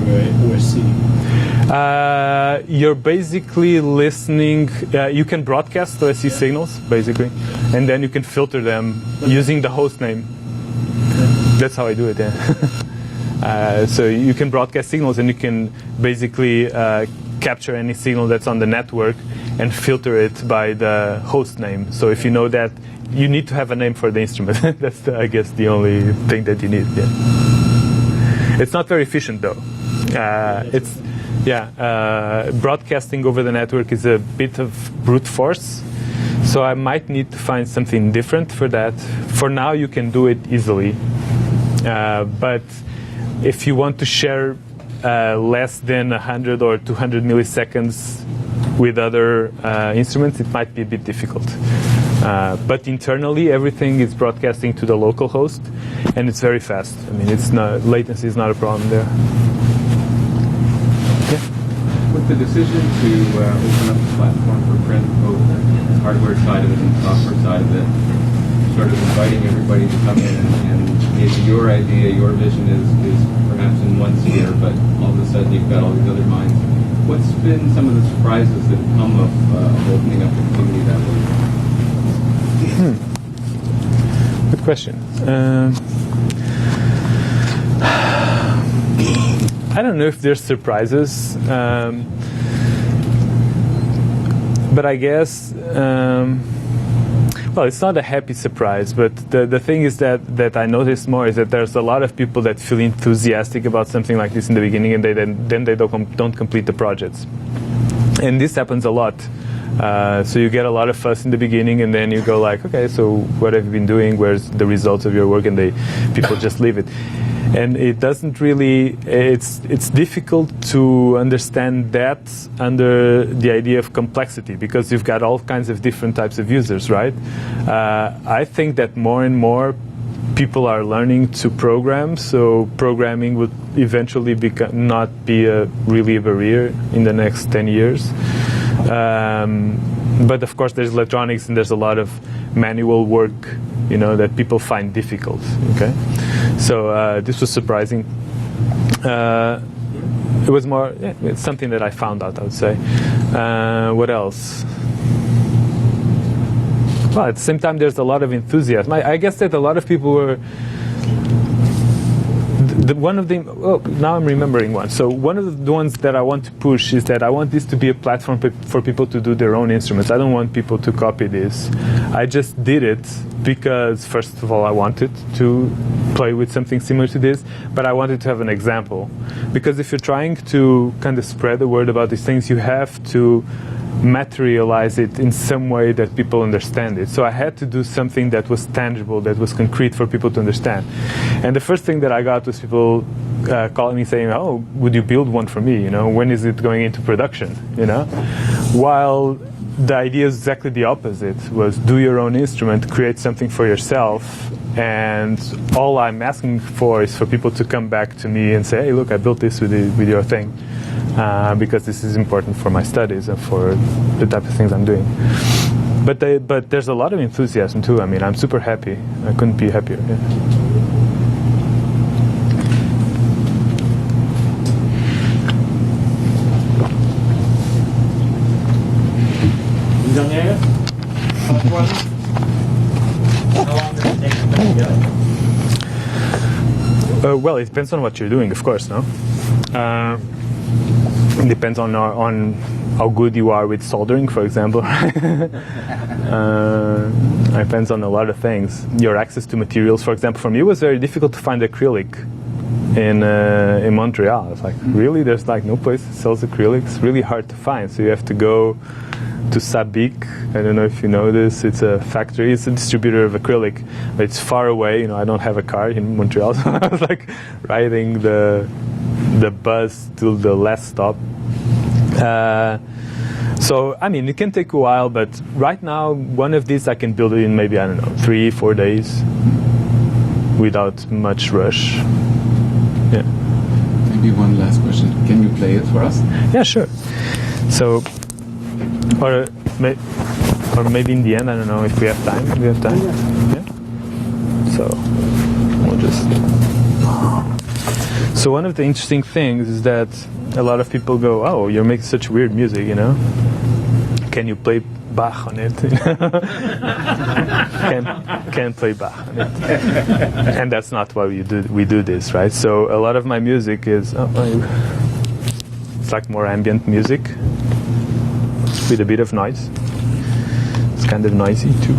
OSC? You're basically listening. You can broadcast OSC signals, basically, and then you can filter them using the host name. That's how I do it, yeah. So you can broadcast signals, and you can basically capture any signal that's on the network and filter it by the host name. So if you know that, you need to have a name for the instrument. That's, I guess, the only thing that you need. Yeah. It's not very efficient, though. Broadcasting over the network is a bit of brute force. So I might need to find something different for that. For now, you can do it easily. But if you want to share less than 100 or 200 milliseconds with other instruments, it might be a bit difficult. But internally, everything is broadcasting to the local host, and it's very fast. I mean, latency is not a problem there. Yeah. With the decision to open up the platform for print, both the hardware side of it and the software side of it, sort of inviting everybody to come in and maybe your idea, your vision is perhaps in one sphere, but all of a sudden you've got all these other minds. What's been some of the surprises that have come of opening up the community that way? Good question. I don't know if there's surprises, but I guess, well, it's not a happy surprise, but the thing is that I noticed more is that there's a lot of people that feel enthusiastic about something like this in the beginning, and then they don't complete the projects. And this happens a lot. So you get a lot of fuss in the beginning, and then you go like, okay, so what have you been doing? Where's the results of your work? And people just leave it. And it doesn't really, it's difficult to understand that under the idea of complexity, because you've got all kinds of different types of users, right? I think that more and more people are learning to program, so programming would eventually not be really a barrier in the next 10 years. But of course there's electronics and there's a lot of manual work, that people find difficult, okay? So this was surprising. It was more, it's something that I found out, I would say. What else? Well, at the same time, there's a lot of enthusiasm. I guess that a lot of people were... One of them, now I'm remembering one. So one of the ones that I want to push is that I want this to be a platform for people to do their own instruments. I don't want people to copy this. I just did it because, first of all, I wanted to play with something similar to this, but I wanted to have an example. Because if you're trying to kind of spread the word about these things, you have to materialize it in some way that people understand it. So I had to do something that was tangible, that was concrete for people to understand. And the first thing that I got was people calling me saying, "Oh, would you build one for me? When is it going into production?" While the idea is exactly the opposite, was do your own instrument, create something for yourself, and all I'm asking for is for people to come back to me and say, "Hey, look, I built this with your thing." Because this is important for my studies and for the type of things I'm doing. But there's a lot of enthusiasm too. I mean, I'm super happy. I couldn't be happier. Yeah. Dernière? Antoine? How long does it take to put together? Well, it depends on what you're doing, of course, no? It depends on how good you are with soldering, for example. It depends on a lot of things. Your access to materials, for example, for me it was very difficult to find acrylic in Montreal. It's like, really? There's like no place that sells acrylic? It's really hard to find. So you have to go to Sabic. I don't know if you know this. It's a factory. It's a distributor of acrylic, but it's far away. I don't have a car in Montreal, so I was like riding the bus to the last stop. So, I mean, it can take a while, but right now, one of these I can build it in maybe, 3-4 days without much rush. Yeah. Maybe one last question. Can you play it for us? Yeah, sure. So, or maybe in the end, I don't know if we have time. Do we have time? Yeah. So, we'll just... So one of the interesting things is that a lot of people go, "Oh, you're making such weird music, Can you play Bach on it?" Can't play Bach on it. And that's not why we do this, right? So a lot of my music is it's like more ambient music with a bit of noise. It's kind of noisy too.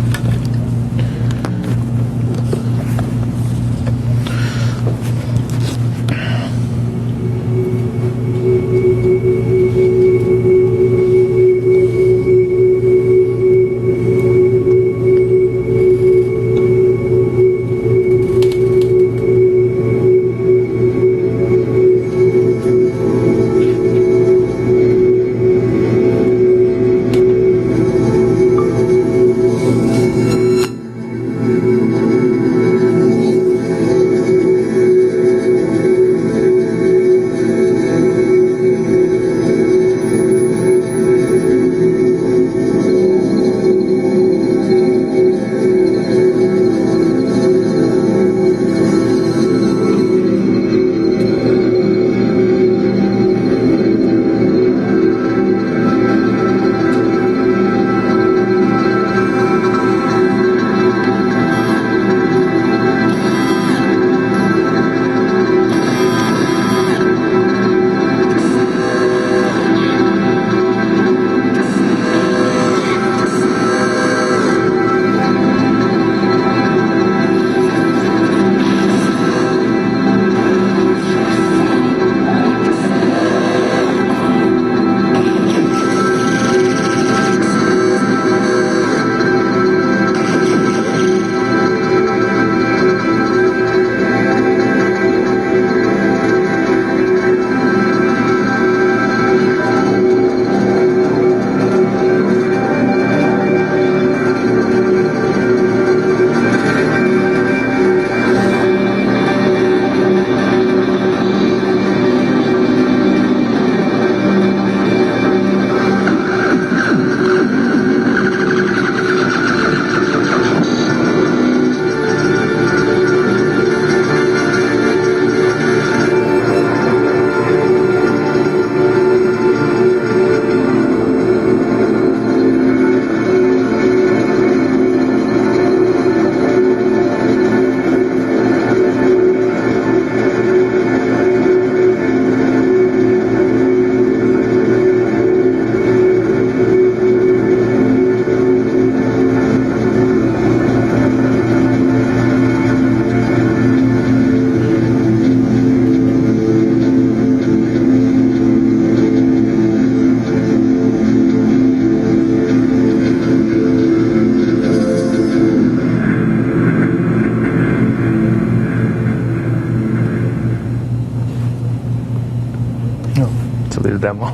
this demo.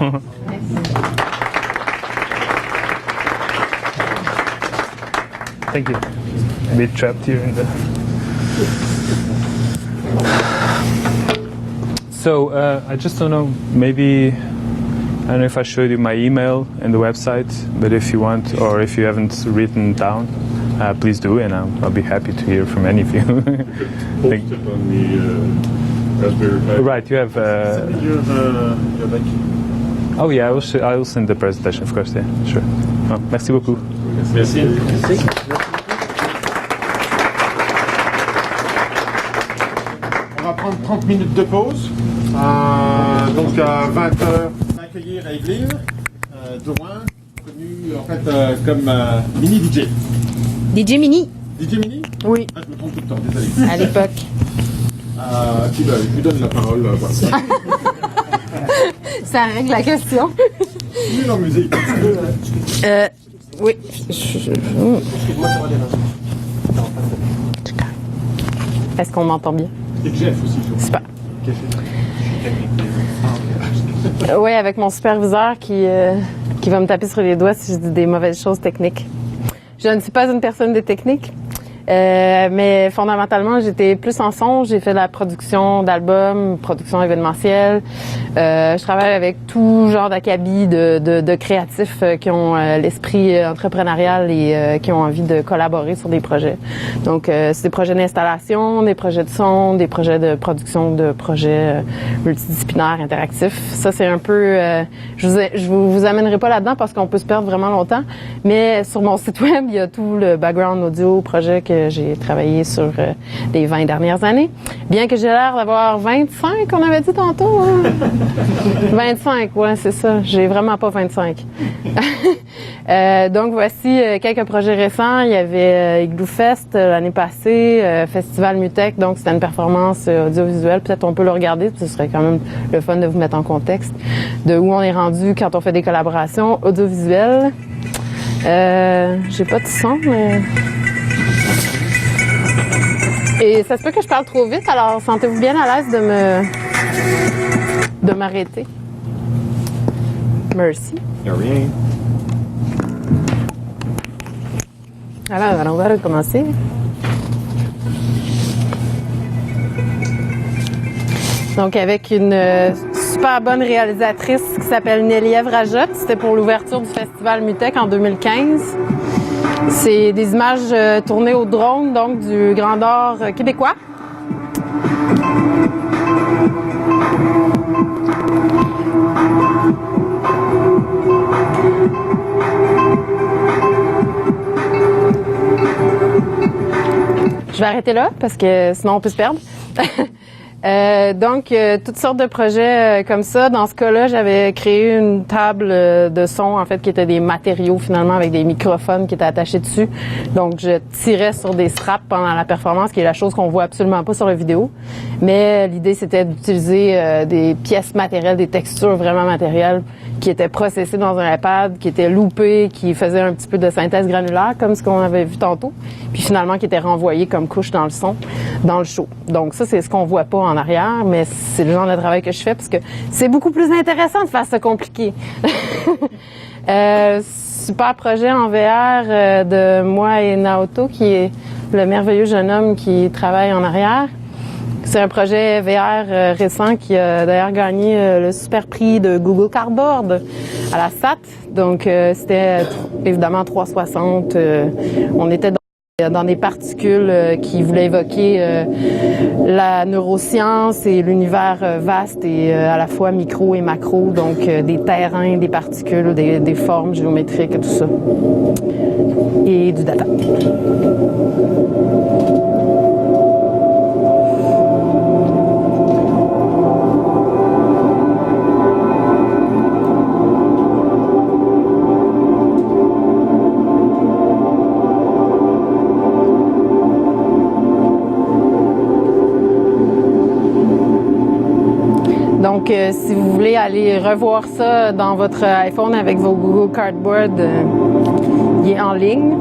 Thank you. A bit trapped here in the. So I just don't know. Maybe I don't know if I showed you my email and the website, but if you want, or if you haven't written down, please do, and I'll be happy to hear from any of you. Post it on the Raspberry Pi. Right, you have. Your link. Oh yeah, I will send the presentation, of course. Yeah, sure. Oh, merci beaucoup. Merci. On va prendre 30 minutes de pause. Donc à 20h, on va accueillir Evelyne Drouin, connue en fait comme mini DJ. DJ Mini. DJ Mini? Oui, Ah, je me trompe tout le temps, désolé. à l'époque. Puis là, je lui donne la parole. Voilà. Ça règle la question. Nul en musique. Oui. Est-ce qu'on m'entend bien? Et Jeff aussi. Super. Oui, avec mon superviseur qui va me taper sur les doigts si je dis des mauvaises choses techniques. Je ne suis pas une personne de technique, mais fondamentalement, j'étais plus en son. J'ai fait de la production d'albums, production événementielle. Je travaille avec tout genre d'acabit de créatifs qui ont l'esprit entrepreneurial et qui ont envie de collaborer sur des projets. Donc, c'est des projets d'installation, des projets de son, des projets de production de projets multidisciplinaires, interactifs. Ça, c'est un peu... je vous amènerai pas là-dedans parce qu'on peut se perdre vraiment longtemps, mais sur mon site web, il y a tout le background audio projet que j'ai travaillé sur les 20 dernières années. Bien que j'ai l'air d'avoir 25, on avait dit tantôt. Hein? 25, ouais, c'est ça. J'ai vraiment pas 25. Donc, voici quelques projets récents. Il y avait Igloo Fest l'année passée, Festival Mutec, donc c'était une performance audiovisuelle. Peut-être on peut le regarder, ce serait quand même le fun de vous mettre en contexte de où on est rendu quand on fait des collaborations audiovisuelles. J'ai pas de son, mais... Et ça se peut que je parle trop vite, alors sentez-vous bien à l'aise de m'arrêter. Merci. Y'a rien. Alors, on va recommencer. Donc, avec une super bonne réalisatrice qui s'appelle Nelly Rajotte. C'était pour l'ouverture du Festival Mutec en 2015. C'est des images tournées au drone, donc du Grand Nord québécois. Je vais arrêter là parce que sinon on peut se perdre. Donc, toutes sortes de projets comme ça. Dans ce cas-là, j'avais créé une table de son, en fait, qui était des matériaux, finalement, avec des microphones qui étaient attachés dessus. Donc, je tirais sur des straps pendant la performance, qui est la chose qu'on voit absolument pas sur la vidéo. Mais l'idée, c'était d'utiliser des pièces matérielles, des textures vraiment matérielles, qui étaient processées dans un iPad, qui étaient loupées, qui faisaient un petit peu de synthèse granulaire, comme ce qu'on avait vu tantôt, puis finalement, qui étaient renvoyées comme couche dans le son, dans le show. Donc, ça, c'est ce qu'on voit pas en arrière, mais c'est le genre de travail que je fais parce que c'est beaucoup plus intéressant de faire ça compliqué. Super projet en VR de moi et Naoto, qui est le merveilleux jeune homme qui travaille en arrière. C'est un projet VR récent qui a d'ailleurs gagné le super prix de Google Cardboard à la SAT. Donc, c'était évidemment 360. On était dans des particules qui voulaient évoquer la neuroscience et l'univers vaste et à la fois micro et macro, donc des terrains, des particules, des formes géométriques et tout ça. Et du data. Donc, si vous voulez aller revoir ça dans votre iPhone avec vos Google Cardboard, il est en ligne.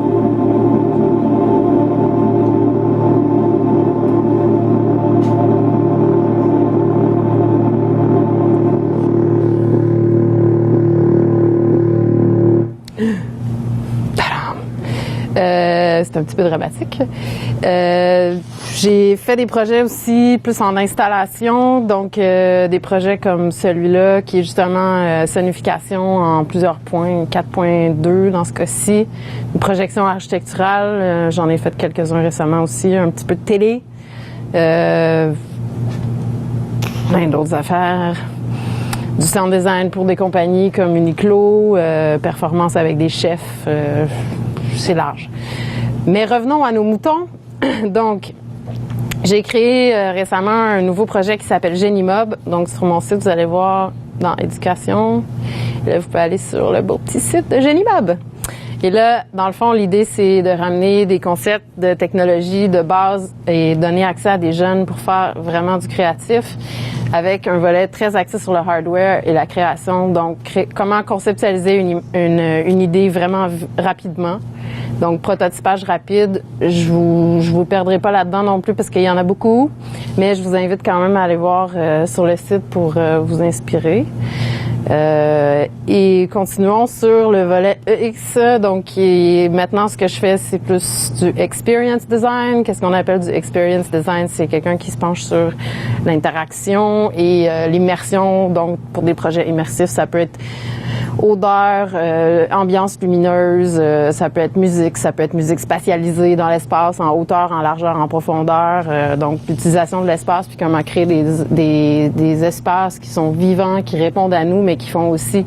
un petit peu dramatique. J'ai fait des projets aussi plus en installation, donc des projets comme celui-là qui est justement sonification en plusieurs points, 4.2 dans ce cas-ci, une projection architecturale, j'en ai fait quelques-uns récemment aussi, un petit peu de télé, plein d'autres affaires. Du sound design pour des compagnies comme Uniqlo, performance avec des chefs, c'est large. Mais revenons à nos moutons. Donc, j'ai créé récemment un nouveau projet qui s'appelle Génimob. Donc, sur mon site, vous allez voir dans Éducation. Là, vous pouvez aller sur le beau petit site de Génimob. Et là, dans le fond, l'idée, c'est de ramener des concepts de technologie de base et donner accès à des jeunes pour faire vraiment du créatif avec un volet très axé sur le hardware et la création. Donc, comment conceptualiser une idée vraiment rapidement. Donc, prototypage rapide. Je vous perdrai pas là-dedans non plus parce qu'il y en a beaucoup, mais je vous invite quand même à aller voir sur le site pour vous inspirer. Et continuons sur le volet EX, donc maintenant ce que je fais c'est plus du experience design. Qu'est-ce qu'on appelle du experience design? C'est quelqu'un qui se penche sur l'interaction et l'immersion. Donc pour des projets immersifs, ça peut être odeur, ambiance lumineuse, ça peut être musique spatialisée dans l'espace, en hauteur, en largeur, en profondeur. Donc l'utilisation de l'espace puis comment créer des espaces qui sont vivants, qui répondent à nous, mais qui font aussi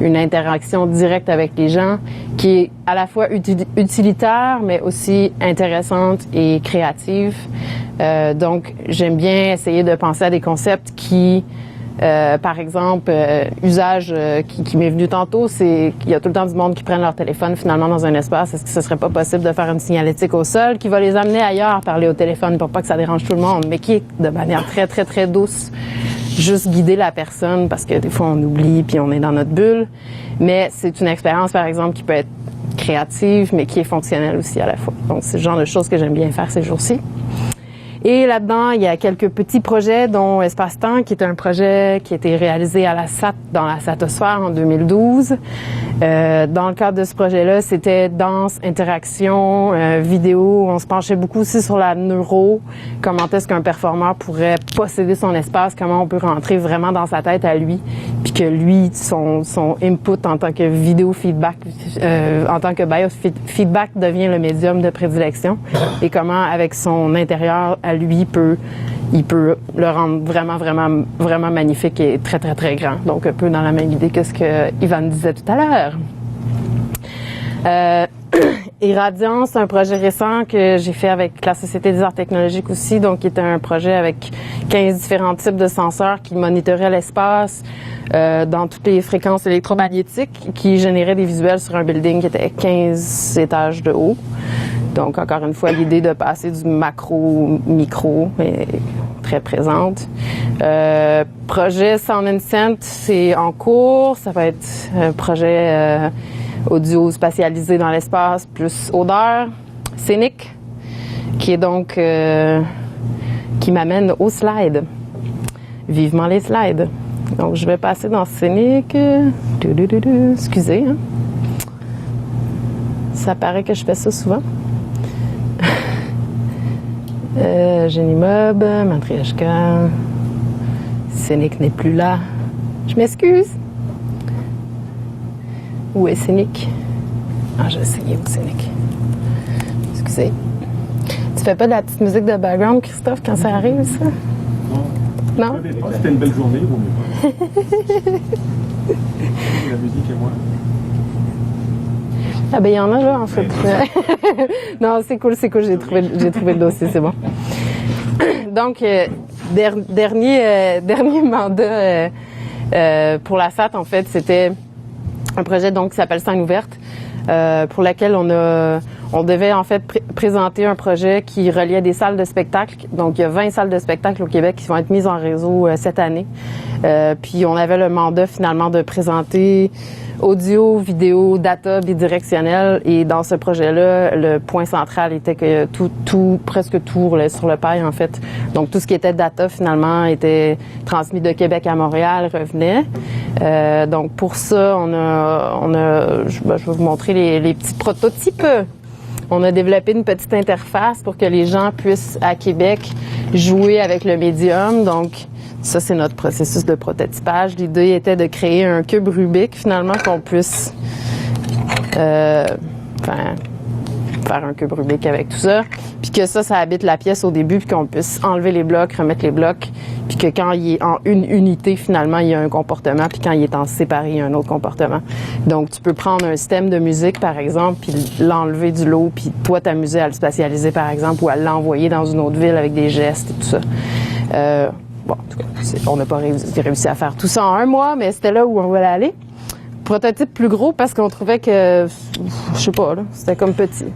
une interaction directe avec les gens, qui est à la fois utilitaire, mais aussi intéressante et créative. Donc j'aime bien essayer de penser à des concepts qui par exemple, usage qui m'est venu tantôt, c'est qu'il y a tout le temps du monde qui prennent leur téléphone finalement dans un espace. Est-ce que ce serait pas possible de faire une signalétique au sol qui va les amener ailleurs, parler au téléphone pour pas que ça dérange tout le monde, mais qui est de manière très, très, très douce, juste guider la personne parce que des fois on oublie puis on est dans notre bulle. Mais c'est une expérience, par exemple, qui peut être créative, mais qui est fonctionnelle aussi à la fois. Donc, c'est le genre de choses que j'aime bien faire ces jours-ci. Et là-dedans, il y a quelques petits projets, dont Espace-Temps, qui est un projet qui a été réalisé à la SAT, dans la Satosphère en 2012. Dans le cadre de ce projet-là, c'était danse, interaction, vidéo. On se penchait beaucoup aussi sur la neuro, comment est-ce qu'un performeur pourrait posséder son espace, comment on peut rentrer vraiment dans sa tête à lui, puis que lui, son input en tant que vidéo feedback, en tant que biofeedback devient le médium de prédilection, et comment avec son intérieur à lui il peut le rendre vraiment, vraiment, vraiment magnifique et très, très, très grand. Donc, un peu dans la même idée que ce que Ivan disait tout à l'heure. Irradiance, c'est un projet récent que j'ai fait avec la Société des arts technologiques aussi, donc qui était un projet avec 15 différents types de senseurs qui monitoraient l'espace dans toutes les fréquences électromagnétiques, qui généraient des visuels sur un building qui était 15 étages de haut. Donc, encore une fois, l'idée de passer du macro au micro est très présente. Projet Sound and Scent, c'est en cours. Ça va être un projet audio spatialisé dans l'espace, plus odeur. Scénique, qui est donc... qui m'amène au slide. Vivement les slides. Donc, je vais passer dans Scénique. Excusez, hein. Ça paraît que je fais ça souvent. Génimob, Matryoshka, Scénique n'est plus là. Je m'excuse. Où est Scénique? Ah, j'ai essayé où Scénique. Excusez. Tu fais pas de la petite musique de background, Christophe, quand ça arrive, ça? Non? Non? C'était une belle journée, vaut mieux pas. La musique et moi. Ah ben il y en a là en fait. Non, c'est cool, j'ai trouvé le dossier, c'est bon. Donc dernier mandat pour la SAT en fait, c'était un projet donc qui s'appelle Scène ouverte, pour laquelle on devait en fait présenter un projet qui reliait des salles de spectacle. Donc il y a 20 salles de spectacle au Québec qui vont être mises en réseau cette année. Puis on avait le mandat finalement de présenter audio, vidéo, data bidirectionnel, et dans ce projet-là, le point central était que presque tout roulait sur le paille en fait. Donc tout ce qui était data finalement était transmis de Québec à Montréal, revenait. Donc pour ça, je vais vous montrer les petits prototypes. On a développé une petite interface pour que les gens puissent, à Québec, jouer avec le médium. Donc, ça, c'est notre processus de prototypage. L'idée était de créer un cube Rubik, finalement, qu'on puisse faire un cube Rubik avec tout ça. Puis que ça habite la pièce au début, puis qu'on puisse enlever les blocs, remettre les blocs, puis que quand il est en une unité, finalement, il y a un comportement, puis quand il est en séparé, il y a un autre comportement. Donc, tu peux prendre un système de musique, par exemple, puis l'enlever du lot, puis toi, t'amuser à le spatialiser, par exemple, ou à l'envoyer dans une autre ville avec des gestes et tout ça. Bon, en tout cas, on n'a pas réussi à faire tout ça en un mois, mais c'était là où on voulait aller. Prototype plus gros parce qu'on trouvait que, je sais pas, là, c'était comme petit.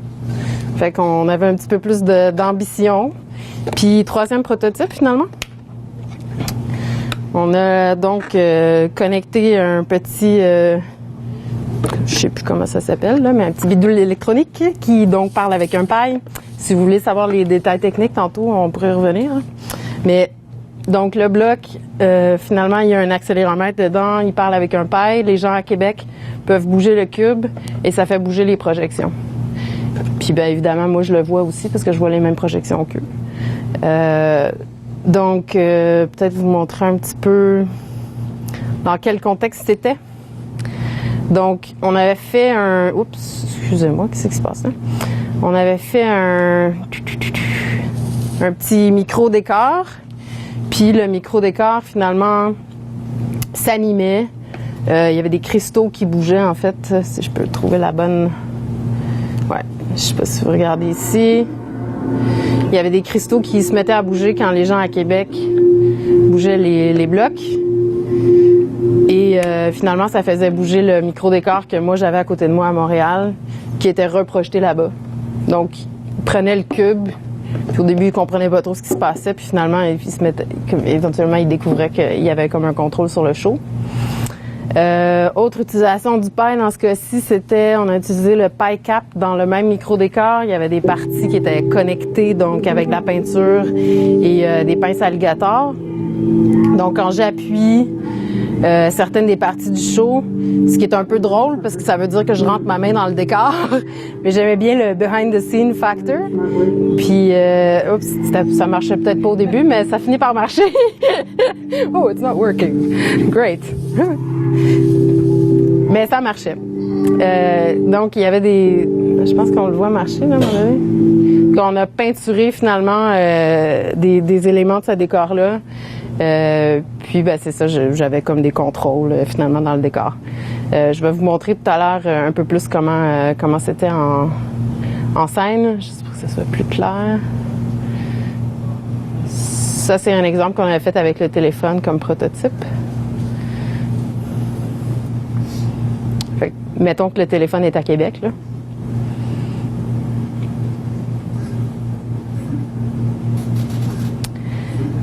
Fait qu'on avait un petit peu plus d'ambition. Puis, troisième prototype, finalement. On a donc connecté un petit, je sais plus comment ça s'appelle, là, mais un petit bidule électronique qui donc parle avec un paille. Si vous voulez savoir les détails techniques, tantôt, on pourrait revenir. Hein. Mais donc, le bloc, finalement, il y a un accéléromètre dedans, il parle avec un paille. Les gens à Québec peuvent bouger le cube et ça fait bouger les projections. Puis, bien évidemment, moi, je le vois aussi parce que je vois les mêmes projections qu'eux. Donc, peut-être vous montrer un petit peu dans quel contexte c'était. Donc, on avait fait un... Oups, excusez-moi, qu'est-ce qui se passe là? On avait fait un petit micro-décor. Puis le micro-décor, finalement, s'animait. Il y avait des cristaux qui bougeaient, en fait, si je peux trouver la bonne... Ouais, je sais pas si vous regardez ici. Il y avait des cristaux qui se mettaient à bouger quand les gens à Québec bougeaient les blocs. Et finalement, ça faisait bouger le micro-décor que moi, j'avais à côté de moi à Montréal, qui était reprojeté là-bas. Donc, ils prenaient le cube... Puis au début, ils comprenaient pas trop ce qui se passait, puis finalement, éventuellement, ils découvraient qu'il y avait comme un contrôle sur le show. Autre utilisation du paille dans ce cas-ci, on a utilisé le paille cap dans le même micro-décor. Il y avait des parties qui étaient connectées, donc avec de la peinture et des pinces alligators. Donc, quand j'appuie certaines des parties du show, ce qui est un peu drôle parce que ça veut dire que je rentre ma main dans le décor, mais j'aimais bien le behind the scene factor. Puis, ça marchait peut-être pas au début, mais ça finit par marcher. Oh, it's not working. Great. Mais ça marchait. Donc, il y avait je pense qu'on le voit marcher, là, à un moment donné. On a peinturé finalement des éléments de ce décor-là. Puis, ben, c'est ça, j'avais comme des contrôles finalement dans le décor. Je vais vous montrer tout à l'heure un peu plus comment c'était en scène, juste pour que ça soit plus clair. Ça, c'est un exemple qu'on avait fait avec le téléphone comme prototype. Fait que, mettons que le téléphone est à Québec, là.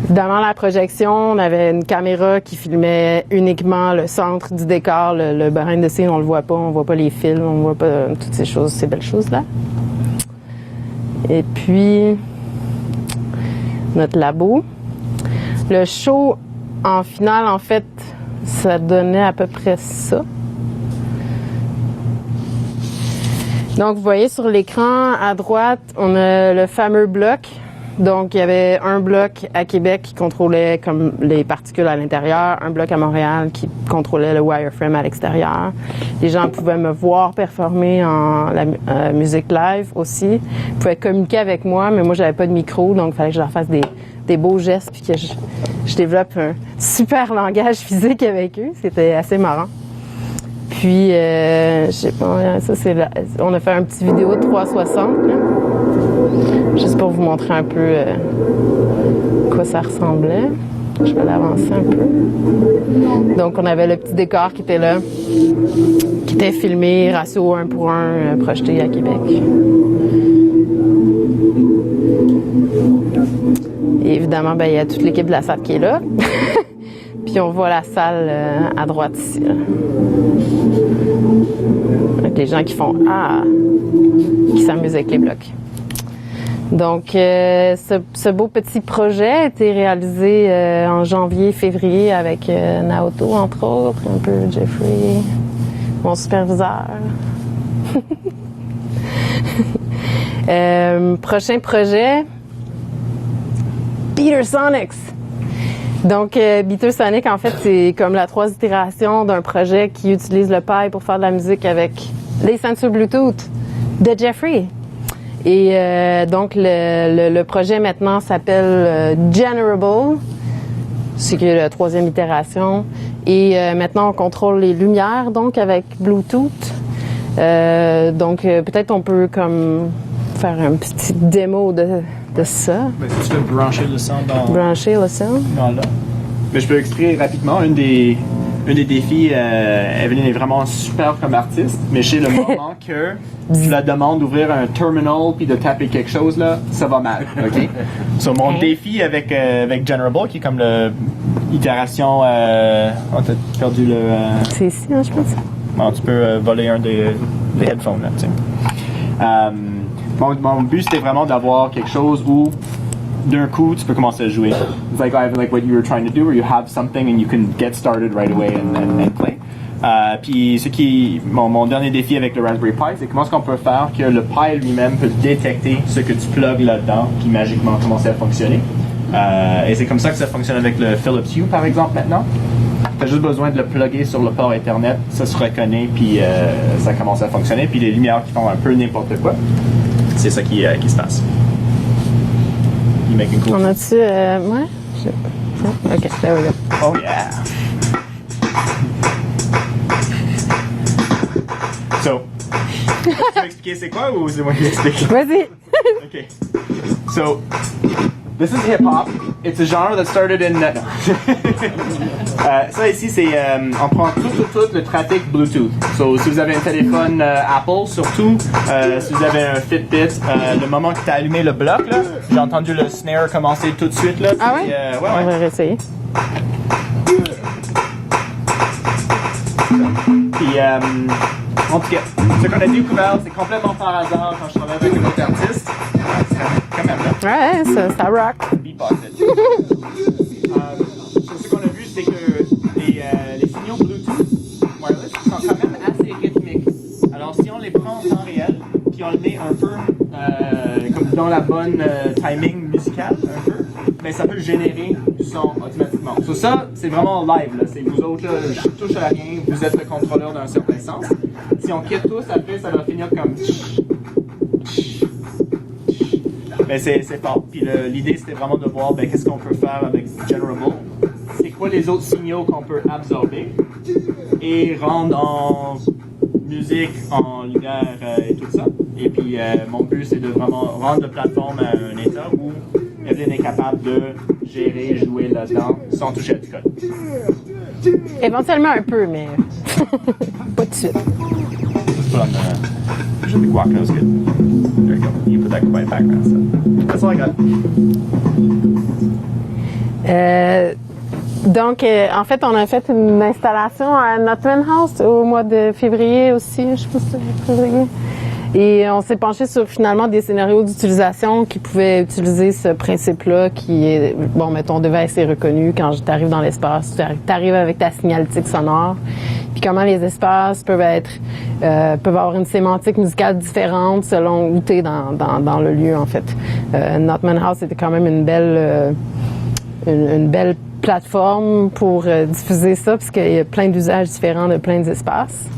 Évidemment, la projection, on avait une caméra qui filmait uniquement le centre du décor, le behind the scene, on le voit pas, on voit pas les fils, on voit pas toutes ces choses, ces belles choses-là. Et puis, notre labo. Le show, en finale, en fait, ça donnait à peu près ça. Donc, vous voyez sur l'écran, à droite, on a le fameux bloc. Donc, il y avait un bloc à Québec qui contrôlait comme les particules à l'intérieur, un bloc à Montréal qui contrôlait le wireframe à l'extérieur. Les gens pouvaient me voir performer en musique live aussi. Ils pouvaient communiquer avec moi, mais moi, j'avais pas de micro, donc il fallait que je leur fasse des beaux gestes puis que je développe un super langage physique avec eux. C'était assez marrant. Puis, je sais pas, ça on a fait un petit vidéo de 360, là. Juste pour vous montrer un peu quoi ça ressemblait. Je vais l'avancer un peu. Donc, on avait le petit décor qui était là, qui était filmé, ratio 1:1, projeté à Québec. Et évidemment, ben, il y a toute l'équipe de la salle qui est là. Puis on voit la salle à droite ici, là. Avec les gens qui font « Ah », qui s'amusent avec les blocs. Donc, ce beau petit projet a été réalisé en janvier-février avec Naoto, entre autres, un peu Jeffrey, mon superviseur. Prochain projet, Beatersonics. Donc, Beatersonic, en fait, c'est comme la 3 itération d'un projet qui utilise le Pi pour faire de la musique avec les ceintures Bluetooth de Jeffrey. Et donc, le projet maintenant s'appelle Generable, c'est la 3e itération. Et maintenant, on contrôle les lumières, donc, avec Bluetooth. Donc, peut-être on peut comme faire un petit démo de ça. Ben, si tu peux brancher le son dans... Brancher le son. dans là. Mais je peux expliquer rapidement. Un des défis, Evelyne est vraiment super comme artiste, mais chez le moment que tu la demandes d'ouvrir un terminal puis de taper quelque chose, là, ça va mal, OK? So, mon défi avec Generable, qui est comme l'itération... oh, t'as perdu le... C'est ici, hein, je pense. Bon, tu peux voler un des headphones, là, tu sais. Mon but, c'était vraiment d'avoir quelque chose où d'un coup, tu peux commencer à jouer. It's like what you were trying to do, where you have something and you can get started right away and play. Puis mon dernier défi avec le Raspberry Pi, c'est comment est-ce qu'on peut faire que le Pi lui-même peut détecter ce que tu plugues là-dedans, puis magiquement commencer à fonctionner. Et c'est comme ça que ça fonctionne avec le Philips Hue, par exemple, maintenant. Tu as juste besoin de le plugger sur le port Ethernet, ça se reconnaît, puis ça commence à fonctionner. Puis les lumières qui font un peu n'importe quoi, c'est ça qui se passe. Cool. On a-tu... ouais? OK, there we go. Oh yeah! So, tu veux expliquer c'est quoi ou c'est moi qui explique? Vas-y! Okay. So, this is hip-hop. It's a genre that started in... No. Ça ici, c'est... on prend tout le trafic Bluetooth. So, si vous avez un téléphone Apple, surtout, si vous avez un Fitbit, le moment que tu as allumé le bloc, là, j'ai entendu le snare commencer tout de suite. Là, ah ouais? Ouais? On va réessayer. Puis, en tout cas, ce qu'on a découvert, c'est complètement par hasard quand je travaillais avec un autre artiste. Quand même, là. Ouais, ça rock. Ce qu'on a vu, c'est que les signaux Bluetooth wireless sont quand même assez rythmiques. Alors, si on les prend en temps réel, puis on le met un peu comme dans la bonne timing musical, un peu, ben ça peut générer du son automatiquement. So, ça, c'est vraiment live. Là. C'est vous autres, là, je touche à rien, vous êtes le contrôleur d'un certain sens. Si on quitte tous, après, ça va finir comme... Ben c'est fort. Puis l'idée, c'était vraiment de voir qu'est-ce qu'on peut faire avec Generable. C'est quoi les autres signaux qu'on peut absorber et rendre en musique, en lumière et tout ça. Et puis, mon but, c'est de vraiment rendre la plateforme à un état où Evelyne est capable de gérer, jouer là-dedans sans toucher à du code. Éventuellement un peu, mais pas tout de suite. Just put on the... Should be guac nose good. There you go. You put that quiet background stuff. That's all I got. Donc, en fait, on a fait une installation à Notman House au mois de février aussi, je pense que c'était février. Et on s'est penché sur finalement des scénarios d'utilisation qui pouvaient utiliser ce principe-là qui est, bon, mettons, device est reconnu quand tu arrives dans l'espace, tu arrives avec ta signalétique sonore, puis comment les espaces peuvent avoir une sémantique musicale différente selon où tu es dans le lieu, en fait. Notman House était quand même une belle plateforme pour diffuser ça, parce qu'il y a plein d'usages différents de plein d'espaces.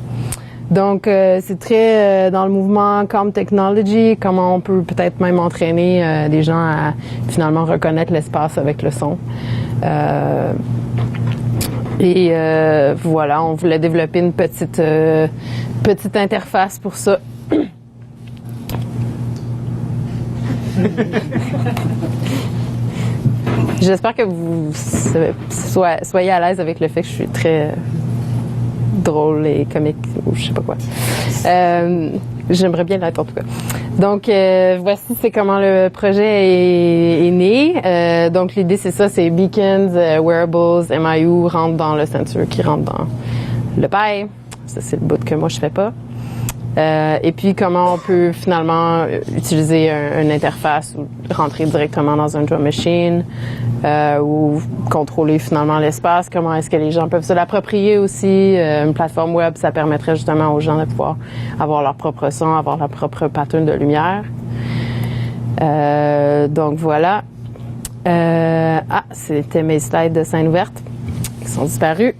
Donc, c'est très dans le mouvement Calm Technology, comment on peut peut-être même entraîner des gens à finalement reconnaître l'espace avec le son. Voilà, on voulait développer une petite interface pour ça. J'espère que vous soyez à l'aise avec le fait que je suis très drôle et comique ou je sais pas quoi. J'aimerais bien l'être en tout cas. Donc voici c'est comment le projet est né. Donc l'idée c'est ça, c'est beacons, wearables, MIU rentrent dans le ceinture qui rentre dans le Pi. Ça c'est le bout que moi je fais pas. Et puis comment on peut finalement utiliser une interface ou rentrer directement dans un drum machine ou contrôler finalement l'espace. Comment est-ce que les gens peuvent se l'approprier aussi. Une plateforme web, ça permettrait justement aux gens de pouvoir avoir leur propre son, avoir leur propre pattern de lumière. Donc voilà. C'était mes slides de scène ouverte qui sont disparus.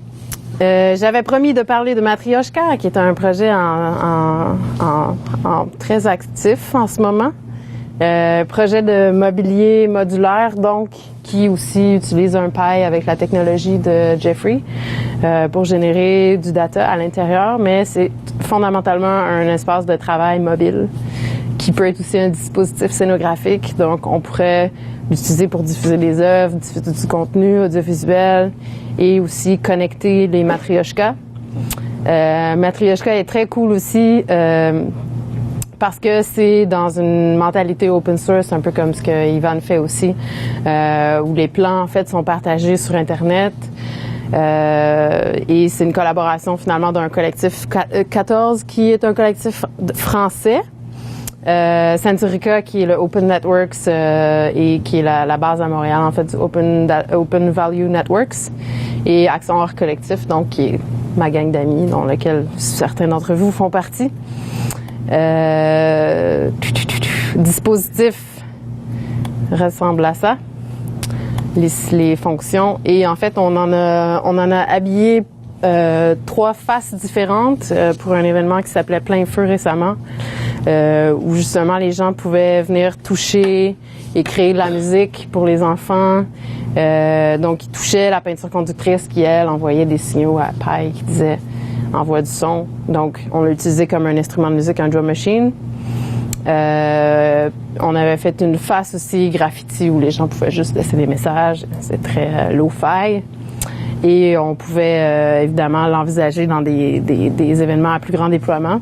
J'avais promis de parler de Matryoshka, qui est un projet en très actif en ce moment. Projet de mobilier modulaire, donc, qui aussi utilise un Pi avec la technologie de Jeffrey pour générer du data à l'intérieur, mais c'est fondamentalement un espace de travail mobile qui peut être aussi un dispositif scénographique. Donc, on pourrait l'utiliser pour diffuser des œuvres, diffuser du contenu audiovisuel et aussi connecter les Matryoshka. Matryoshka est très cool aussi parce que c'est dans une mentalité open source, un peu comme ce que Ivan fait aussi, où les plans en fait sont partagés sur Internet. Et c'est une collaboration finalement d'un collectif 14 qui est un collectif français. Centurica qui est le Open Networks et qui est la base à Montréal en fait du Open Value Networks, et Accent Art Collectif, donc qui est ma gang d'amis dont lequel certains d'entre vous font partie. Dispositif ressemble à ça, les fonctions, et en fait on en a habillé 3 faces différentes pour un événement qui s'appelait Plein Feu récemment, où justement les gens pouvaient venir toucher et créer de la musique pour les enfants. Donc ils touchaient la peinture conductrice qui, elle, envoyait des signaux à Pi qui disait « envoie du son ». Donc on l'a utilisé comme un instrument de musique, un drum machine. On avait fait une face aussi graffiti où les gens pouvaient juste laisser des messages. C'est très lo-fi. Et on pouvait évidemment l'envisager dans des événements à plus grand déploiement.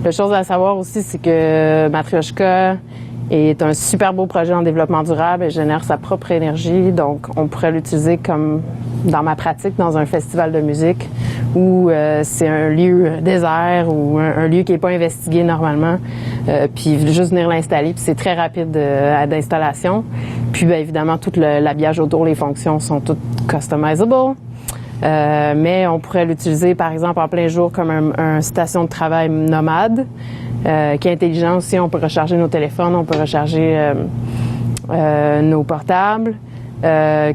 La chose à savoir aussi, c'est que Matryoshka est un super beau projet en développement durable et génère sa propre énergie. Donc, on pourrait l'utiliser comme dans ma pratique, dans un festival de musique où c'est un lieu désert ou un lieu qui n'est pas investigué normalement. Puis juste venir l'installer, puis c'est très rapide d'installation. Puis bien évidemment, tout l'habillage autour, les fonctions sont toutes customizable. Mais on pourrait l'utiliser par exemple en plein jour comme un station de travail nomade qui est intelligent aussi. On peut recharger nos téléphones, on peut recharger nos portables,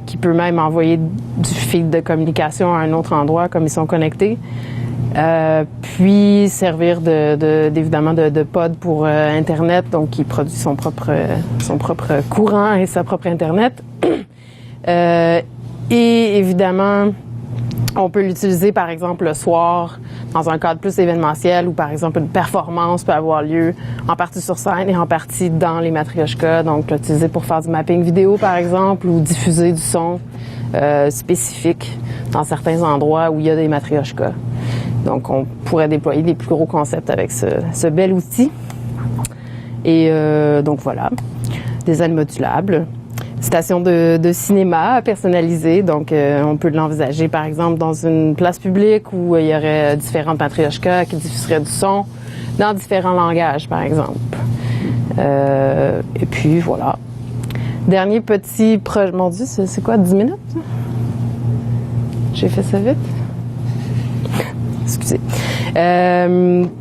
qui peut même envoyer du fil de communication à un autre endroit comme ils sont connectés. Puis servir évidemment de pod pour Internet, donc qui produit son propre courant et sa propre Internet. Et évidemment, on peut l'utiliser par exemple le soir dans un cadre plus événementiel où par exemple une performance peut avoir lieu en partie sur scène et en partie dans les Matryoshka. Donc l'utiliser pour faire du mapping vidéo par exemple ou diffuser du son spécifique dans certains endroits où il y a des Matryoshka. Donc on pourrait déployer des plus gros concepts avec ce bel outil. Et donc voilà, des ailes modulables. Station de cinéma personnalisée, donc on peut l'envisager par exemple dans une place publique où il y aurait différentes Matryoshka qui diffuseraient du son dans différents langages par exemple. Et puis voilà. Dernier petit projet, mon Dieu, c'est quoi, 10 minutes? J'ai fait ça vite? Excusez.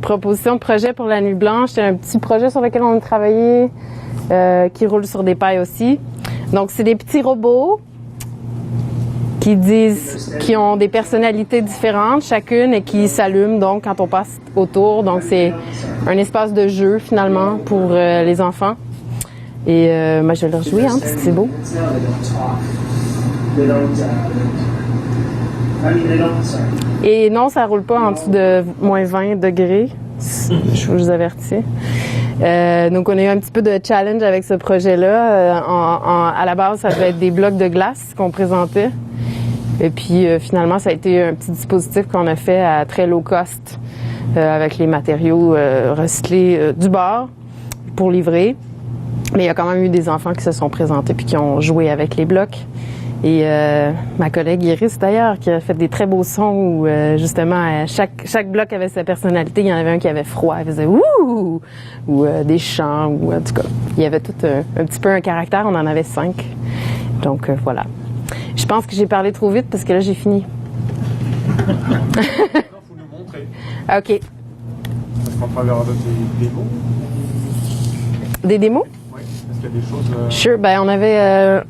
Proposition de projet pour la Nuit Blanche, c'est un petit projet sur lequel on a travaillé qui roule sur des pailles aussi. Donc, c'est des petits robots qui ont des personnalités différentes chacune et qui s'allument donc quand on passe autour. Donc, c'est un espace de jeu finalement pour les enfants. Et moi, je vais leur jouer, parce que c'est beau. Et non, ça roule pas en dessous de moins 20 degrés. Je vous avertis. Donc, on a eu un petit peu de challenge avec ce projet-là. À la base, ça devait être des blocs de glace qu'on présentait. Et puis, finalement, ça a été un petit dispositif qu'on a fait à très low cost avec les matériaux recyclés du bord pour livrer. Mais il y a quand même eu des enfants qui se sont présentés puis qui ont joué avec les blocs. Et ma collègue Iris, d'ailleurs, qui a fait des très beaux sons où, justement, chaque bloc avait sa personnalité. Il y en avait un qui avait froid, il faisait « ouh » ou des chants, ou en tout cas, il y avait tout un petit peu un caractère. On en avait 5. Donc, voilà. Je pense que j'ai parlé trop vite parce que là, j'ai fini. Il faut nous montrer. OK. Est-ce qu'on peut avoir des démos? Des démos? Oui. Oui. Est-ce qu'il y a des choses... Sure. Ben, on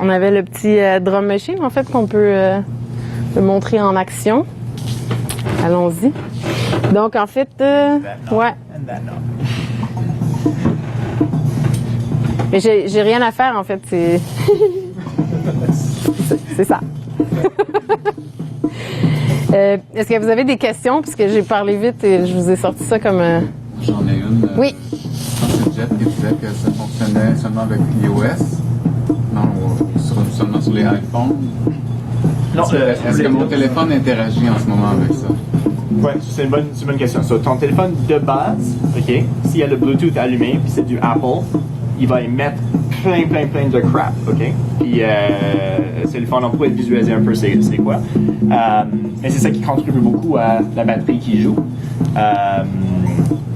avait le petit drum machine, en fait, qu'on peut le montrer en action. Allons-y. Donc, en fait, ouais. Mais j'ai rien à faire, en fait. C'est ça. Est-ce que vous avez des questions? Parce que j'ai parlé vite et je vous ai sorti ça comme... J'en ai une. Oui. C'est Jeff qui disait que ça fonctionnait seulement avec iOS, non, seulement sur les iPhones. Non, Est-ce que mon téléphone interagit en ce moment avec ça? Ouais, c'est une bonne question. So, ton téléphone de base, ok, s'il y a le Bluetooth allumé, puis c'est du Apple, il va émettre plein de crap, ok? Puis c'est le fun, on pourrait visualiser un peu c'est quoi. Mais c'est ça qui contribue beaucoup à la batterie qui joue.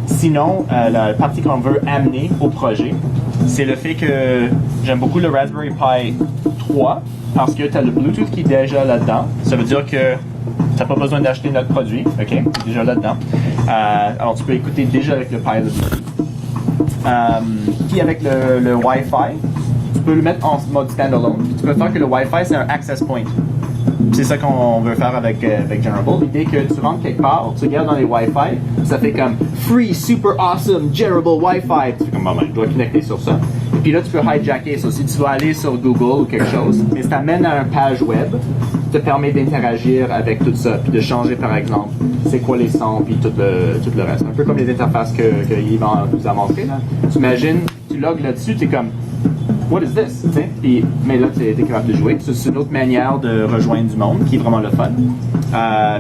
Sinon, la partie qu'on veut amener au projet, c'est le fait que j'aime beaucoup le Raspberry Pi 3 parce que tu as le Bluetooth qui est déjà là-dedans. Ça veut dire que tu n'as pas besoin d'acheter notre produit, ok? C'est déjà là-dedans. Alors tu peux écouter déjà avec le Pi le Bluetooth. Puis avec le Wi-Fi, tu peux le mettre en mode standalone. Puis tu peux faire que le Wi-Fi c'est un access point. C'est ça qu'on veut faire avec Generable. L'idée que tu rentres quelque part, tu regardes dans les Wi-Fi, ça fait comme free, super awesome, Generable Wi-Fi. Tu fais comme, je dois connecter sur ça. Et puis là, tu peux hijacker ça. Si tu vas aller sur Google ou quelque chose, mais ça t'amène à une page web, te permet d'interagir avec tout ça, puis de changer par exemple, c'est quoi les sons, puis tout le reste. Un peu comme les interfaces que Yvan nous a montré. Tu imagines, tu logs là-dessus, tu es comme, what is this? Mais là, tu es capable de jouer. C'est une autre manière de rejoindre du monde qui est vraiment le fun.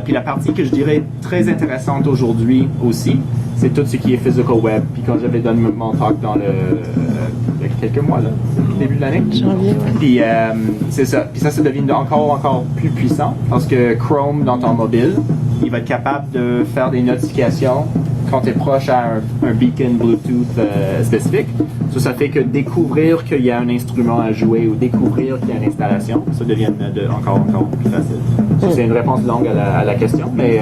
Puis la partie que je dirais très intéressante aujourd'hui aussi, c'est tout ce qui est physical web. Puis quand j'avais donné mon talk dans il y a quelques mois, là, début de l'année. Janvier, ouais. Puis c'est ça. Puis ça devient encore plus puissant parce que Chrome dans ton mobile, il va être capable de faire des notifications quand tu es proche à un beacon Bluetooth spécifique. Ça fait que découvrir qu'il y a un instrument à jouer ou découvrir qu'il y a une installation, ça devient encore plus facile. Ça, c'est une réponse longue à la question, mais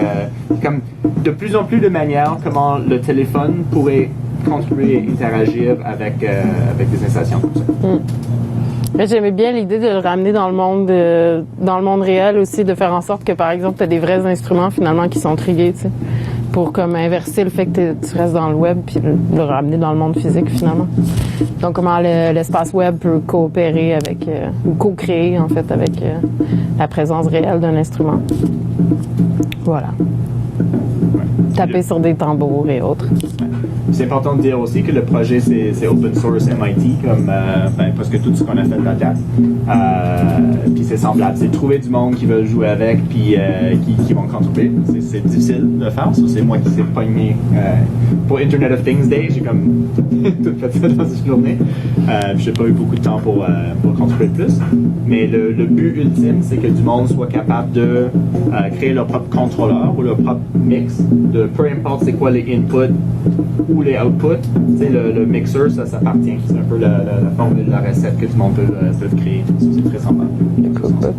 comme de plus en plus de manières comment le téléphone pourrait contribuer et interagir avec des installations comme ça. J'aimais bien l'idée de le ramener dans le monde réel aussi, de faire en sorte que, par exemple, tu as des vrais instruments finalement qui sont triés, tu sais, pour comme inverser le fait que tu restes dans le web puis le ramener dans le monde physique finalement. Donc comment l'espace web peut coopérer avec ou co-créer en fait avec la présence réelle d'un instrument. Voilà. Taper sur des tambours et autres. C'est important de dire aussi que le projet c'est open source MIT comme presque tout ce qu'on a fait de la date. Puis c'est semblable, c'est trouver du monde qui veut jouer avec puis qui vont contribuer. C'est difficile de faire, ça c'est moi qui s'est pogné pour Internet of Things Day, j'ai comme tout fait ça dans une journée. J'ai pas eu beaucoup de temps pour contribuer plus. Mais le but ultime c'est que du monde soit capable de créer leur propre contrôleur ou leur propre mix de peu importe c'est quoi les inputs ou les outputs, tu sais, le mixer, ça s'appartient. C'est un peu la formule de la recette que tout le monde peut créer. Ça, c'est très sympa. Le cookbook.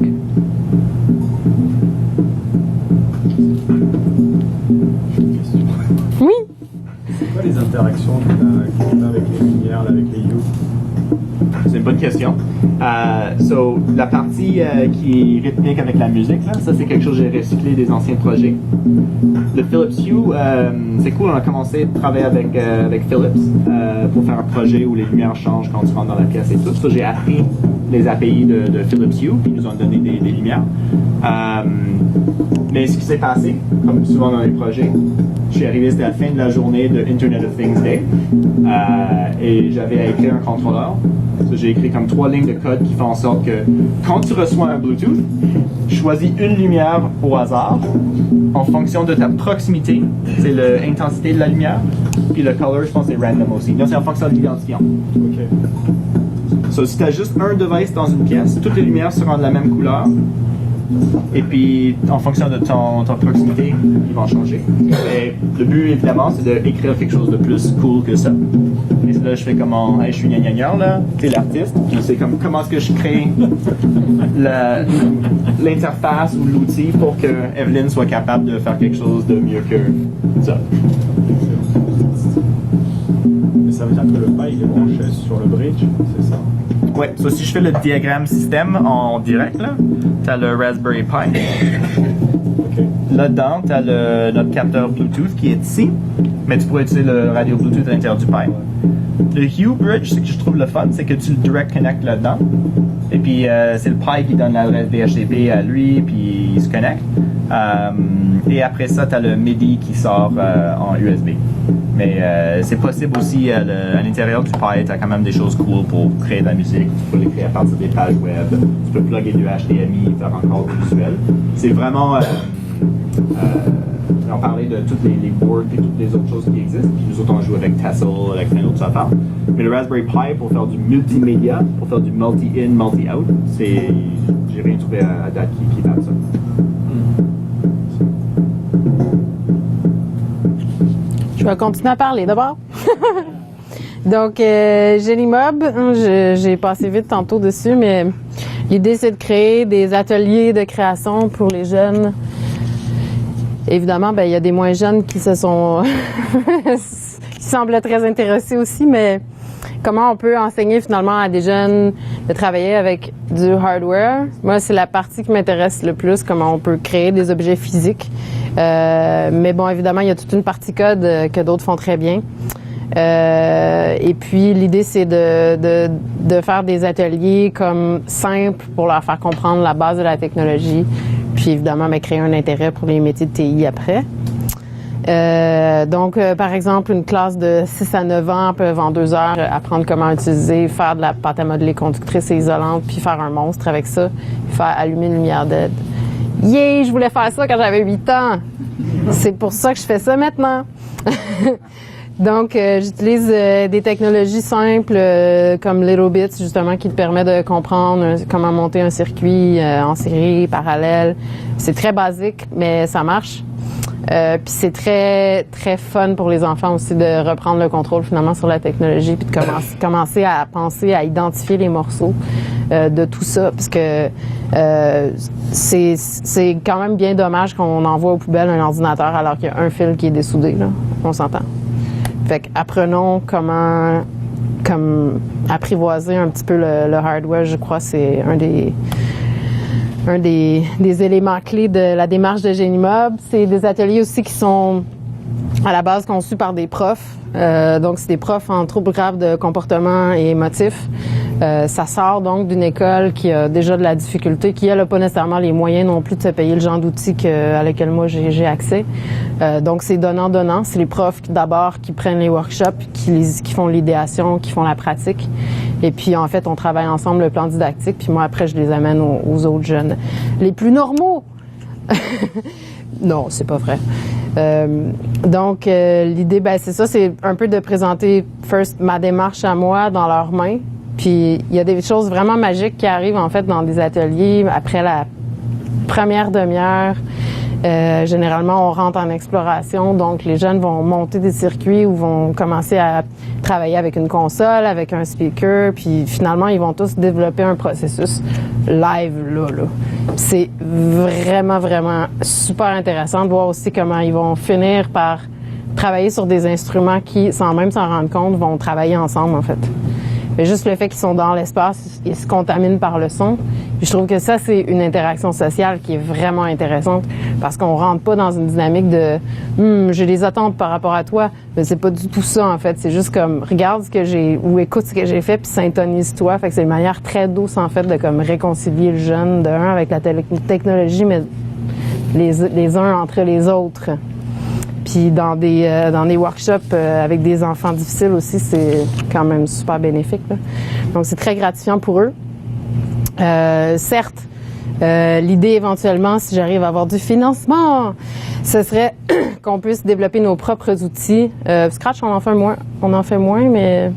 Oui. C'est quoi les interactions qu'on a avec les lumières, avec les You? C'est une bonne question. La partie qui est rythmique avec la musique, là, ça c'est quelque chose que j'ai recyclé des anciens projets. Le Philips Hue, c'est cool, on a commencé à travailler avec Philips pour faire un projet où les lumières changent quand tu rentres dans la pièce et tout. Ça, j'ai appris les API de Philips Hue, qui nous ont donné des lumières. Mais ce qui s'est passé, comme souvent dans les projets, je suis arrivé, c'était la fin de la journée de Internet of Things Day, et j'avais à écrire un contrôleur. J'ai écrit comme 3 lignes de code qui font en sorte que quand tu reçois un Bluetooth, choisis une lumière au hasard en fonction de ta proximité, c'est l'intensité de la lumière, puis le color, je pense, c'est random aussi. Donc c'est en fonction de l'identifiant. OK. So, si tu as juste un device dans une pièce, toutes les lumières seront de la même couleur. Et puis, en fonction de ton proximité, ils vont changer. Et le but, évidemment, c'est d'écrire quelque chose de plus cool que ça. Et là, je fais comment, hey, je suis gna là, t'es l'artiste, puis c'est comme, comment est-ce que je crée l'interface ou l'outil pour que Evelyn soit capable de faire quelque chose de mieux que ça. Mais ça veut dire que le Pi est branché sur le bridge, c'est ça? Ouais, so si je fais le diagramme système en direct, là, t'as le Raspberry Pi. Ok. Là-dedans, t'as notre capteur Bluetooth qui est ici, mais tu pourrais utiliser le radio Bluetooth à l'intérieur du Pi. Le Hue Bridge, ce que je trouve le fun, c'est que tu le direct connect là-dedans. Et puis, c'est le Pi qui donne l'adresse DHCP à lui, puis il se connecte. Et après ça, tu as le MIDI qui sort en USB. Mais c'est possible aussi à l'intérieur du Pi, tu as quand même des choses cool pour créer de la musique. Tu peux l'écrire à partir des pages web. Tu peux plugger du HDMI, faire encore du visuel. C'est vraiment... on parlait de toutes les boards et toutes les autres choses qui existent. Puis nous autres, on joue avec Tassel, avec plein d'autres affaires. Mais le Raspberry Pi, pour faire du multimédia, pour faire du multi-in, multi-out, j'ai rien trouvé à date qui bat ça. Je vais continuer à parler d'abord. Donc, Génimob, j'ai passé vite tantôt dessus, mais l'idée, c'est de créer des ateliers de création pour les jeunes. Évidemment, il y a des moins jeunes qui se sont... qui semblent très intéressés aussi, mais comment on peut enseigner finalement à des jeunes de travailler avec du hardware? Moi, c'est la partie qui m'intéresse le plus, comment on peut créer des objets physiques. Mais bon, évidemment, il y a toute une partie code que d'autres font très bien. Et puis, l'idée, c'est de faire des ateliers comme simples pour leur faire comprendre la base de la technologie. Puis, évidemment, créer un intérêt pour les métiers de TI après. Donc, par exemple, une classe de 6 à 9 ans peuvent en 2 heures apprendre comment utiliser, faire de la pâte à modeler conductrice et isolante, puis faire un monstre avec ça, puis faire allumer une lumière LED. Yeah! Je voulais faire ça quand j'avais 8 ans! C'est pour ça que je fais ça maintenant! Donc, j'utilise des technologies simples comme LittleBits, justement, qui te permet de comprendre comment monter un circuit en série, parallèle. C'est très basique, mais ça marche. Puis c'est très, très fun pour les enfants aussi de reprendre le contrôle finalement sur la technologie puis de commencer à penser, à identifier les morceaux de tout ça. Parce que c'est quand même bien dommage qu'on envoie aux poubelles un ordinateur alors qu'il y a un fil qui est dessoudé, là. On s'entend. Fait qu'apprenons comment apprivoiser un petit peu le hardware, je crois, c'est un des éléments clés de la démarche de Génimob. C'est des ateliers aussi qui sont à la base conçus par des profs. Donc, c'est des profs en troubles graves de comportement et émotifs. Ça sort donc d'une école qui a déjà de la difficulté, qui n'a pas nécessairement les moyens non plus de se payer le genre d'outils à lequel moi j'ai accès. Donc, c'est donnant-donnant. C'est les profs d'abord qui prennent les workshops, qui font l'idéation, qui font la pratique. Et puis, en fait, on travaille ensemble le plan didactique. Puis moi, après, je les amène aux autres jeunes. Les plus normaux! Non, c'est pas vrai. Donc, l'idée, c'est ça, c'est un peu de présenter first ma démarche à moi dans leurs mains. Puis, il y a des choses vraiment magiques qui arrivent, en fait, dans des ateliers après la première demi-heure. Généralement, on rentre en exploration, donc les jeunes vont monter des circuits ou vont commencer à travailler avec une console, avec un speaker, puis finalement, ils vont tous développer un processus live là. C'est vraiment, vraiment super intéressant de voir aussi comment ils vont finir par travailler sur des instruments qui, sans même s'en rendre compte, vont travailler ensemble, en fait. Mais juste le fait qu'ils sont dans l'espace, ils se contaminent par le son. Puis je trouve que ça, c'est une interaction sociale qui est vraiment intéressante parce qu'on rentre pas dans une dynamique de j'ai des attentes par rapport à toi. Mais c'est pas du tout ça, en fait. C'est juste comme regarde ce que j'ai ou écoute ce que j'ai fait puis syntonise-toi. Fait que c'est une manière très douce, en fait, de comme réconcilier le jeune de un avec la technologie, mais les uns entre les autres. Puis dans des workshops avec des enfants difficiles aussi, c'est quand même super bénéfique, là. Donc, c'est très gratifiant pour eux. Certes, l'idée éventuellement, si j'arrive à avoir du financement, ce serait qu'on puisse développer nos propres outils. Scratch, on en fait moins, mais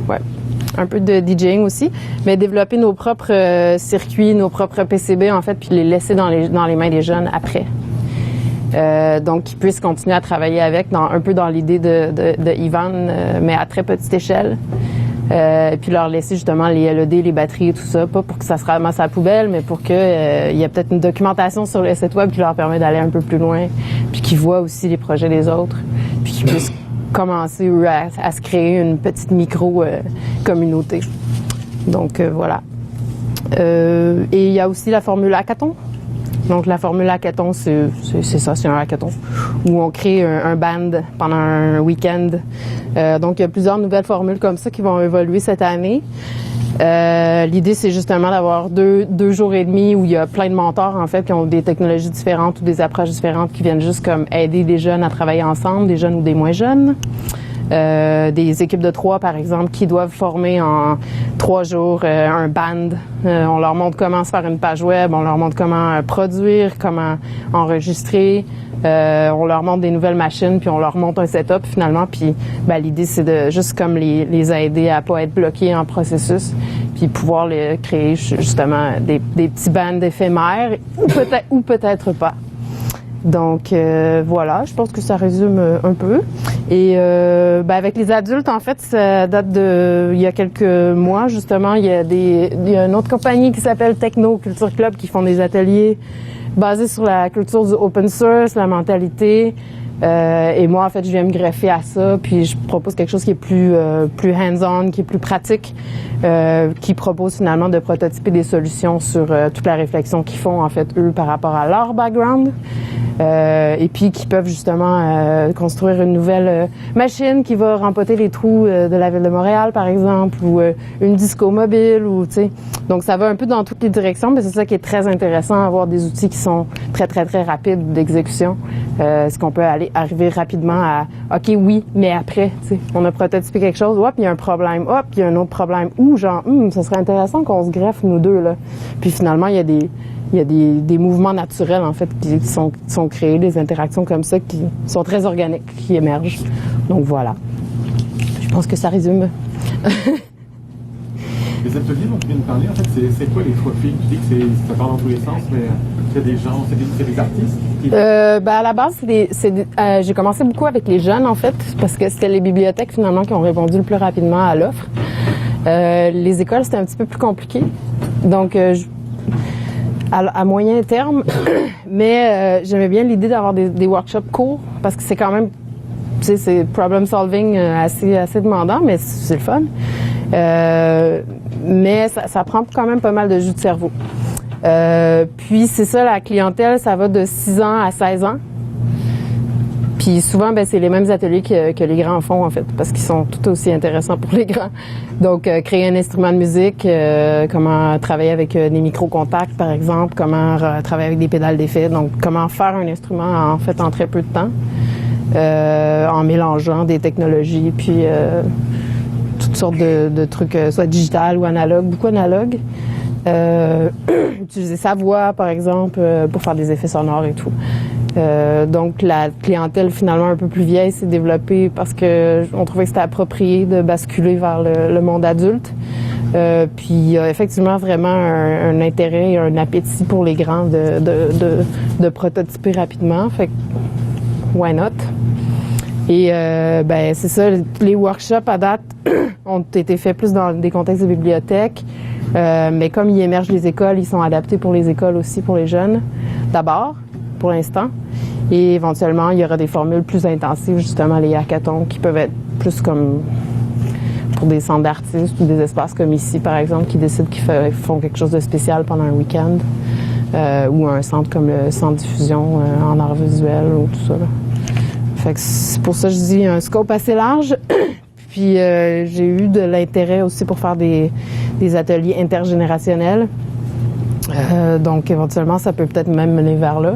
ouais, un peu de DJing aussi. Mais développer nos propres circuits, nos propres PCB, en fait, puis les laisser dans les mains des jeunes après. Donc, qu'ils puissent continuer à travailler avec, un peu dans l'idée de Ivan, mais à très petite échelle. Puis leur laisser justement les LED, les batteries et tout ça, pas pour que ça se ramasse à la poubelle, mais pour que il y a peut-être une documentation sur le site web qui leur permet d'aller un peu plus loin, puis qu'ils voient aussi les projets des autres, puis qu'ils puissent commencer, eux, à se créer une petite micro-communauté. Donc, voilà. Et il y a aussi la formule hackathon. Donc, la formule hackathon, c'est ça, c'est un hackathon où on crée un band pendant un week-end. Donc, il y a plusieurs nouvelles formules comme ça qui vont évoluer cette année. L'idée, c'est justement d'avoir deux jours et demi où il y a plein de mentors, en fait, qui ont des technologies différentes ou des approches différentes qui viennent juste comme aider des jeunes à travailler ensemble, des jeunes ou des moins jeunes. Des équipes de 3, par exemple, qui doivent former en 3 jours un band. On leur montre comment se faire une page web, on leur montre comment produire, comment enregistrer. On leur montre des nouvelles machines, puis on leur montre un setup finalement. Puis l'idée, c'est de juste comme les aider à pas être bloqués en processus, puis pouvoir créer justement des petits bands éphémères, ou peut-être pas. Donc voilà, je pense que ça résume un peu. Et avec les adultes, en fait, ça date de il y a quelques mois justement. Il y a une autre compagnie qui s'appelle Techno Culture Club qui font des ateliers basés sur la culture du open source, la mentalité. Et moi, en fait, je viens me greffer à ça, puis je propose quelque chose qui est plus hands-on, qui est plus pratique, qui propose finalement de prototyper des solutions sur toute la réflexion qu'ils font, en fait, eux, par rapport à leur background. Et puis qui peuvent justement construire une nouvelle machine qui va rempoter les trous de la ville de Montréal, par exemple, ou une disco mobile, ou tu sais. Donc ça va un peu dans toutes les directions, mais c'est ça qui est très intéressant, avoir des outils qui sont très très très rapides d'exécution. Est-ce qu'on peut arriver rapidement à OK, oui, mais après, tu sais, on a prototypé quelque chose, hop, il y a un problème, hop, il y a un autre problème, ou genre, ça serait intéressant qu'on se greffe nous deux là. Puis finalement, il y a des mouvements naturels, en fait, qui sont créés, des interactions comme ça qui sont très organiques, qui émergent. Donc voilà. Je pense que ça résume. Les ateliers dont tu viens de parler, en fait, c'est quoi les profils? Tu dis que ça part dans tous les sens, mais c'est des gens, c'est des artistes qui... À la base, j'ai commencé beaucoup avec les jeunes, en fait, parce que c'était les bibliothèques, finalement, qui ont répondu le plus rapidement à l'offre. Les écoles, c'était un petit peu plus compliqué. Donc, à moyen terme, mais j'aimais bien l'idée d'avoir des workshops courts, parce que c'est quand même, tu sais, c'est problem solving assez demandant, mais c'est le fun. Mais ça prend quand même pas mal de jus de cerveau. Puis c'est ça, la clientèle, ça va de 6 ans à 16 ans. Puis souvent, c'est les mêmes ateliers que les grands font, en fait, parce qu'ils sont tout aussi intéressants pour les grands. Donc, créer un instrument de musique, comment travailler avec des micro-contacts, par exemple, comment travailler avec des pédales d'effet. Donc, comment faire un instrument, en fait, en très peu de temps, en mélangeant des technologies, puis toutes sortes de trucs, soit digital ou analogue, beaucoup analogue. Utiliser sa voix, par exemple, pour faire des effets sonores et tout. Donc, la clientèle, finalement, un peu plus vieille s'est développée parce que on trouvait que c'était approprié de basculer vers le monde adulte. Puis, il y a effectivement vraiment un intérêt et un appétit pour les grands de prototyper rapidement. Fait que, why not? Et, c'est ça, les workshops à date ont été faits plus dans des contextes de bibliothèque. Mais comme ils émergent des écoles, ils sont adaptés pour les écoles aussi, pour les jeunes, d'abord, pour l'instant. Et éventuellement, il y aura des formules plus intensives, justement, les hackathons, qui peuvent être plus comme pour des centres d'artistes ou des espaces comme ici, par exemple, qui décident qu'ils font quelque chose de spécial pendant un week-end, ou un centre comme le Centre Diffusion en art visuel ou tout ça, là. Fait que c'est pour ça que je dis un scope assez large. Puis j'ai eu de l'intérêt aussi pour faire des ateliers intergénérationnels. Donc éventuellement, ça peut peut-être même mener vers là.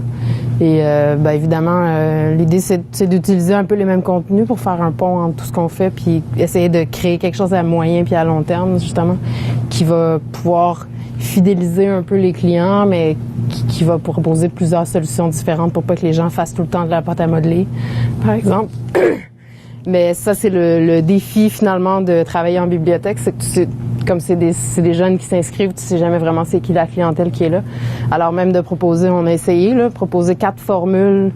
Et évidemment, l'idée, c'est d'utiliser un peu les mêmes contenus pour faire un pont entre tout ce qu'on fait, puis essayer de créer quelque chose à moyen puis à long terme, justement, qui va pouvoir fidéliser un peu les clients, mais qui va proposer plusieurs solutions différentes pour pas que les gens fassent tout le temps de la pâte à modeler, par exemple. Mais ça, c'est le défi, finalement, de travailler en bibliothèque. C'est que comme c'est des jeunes qui s'inscrivent, tu sais jamais vraiment c'est qui la clientèle qui est là. Alors même de proposer, on a essayé, proposer 4 formules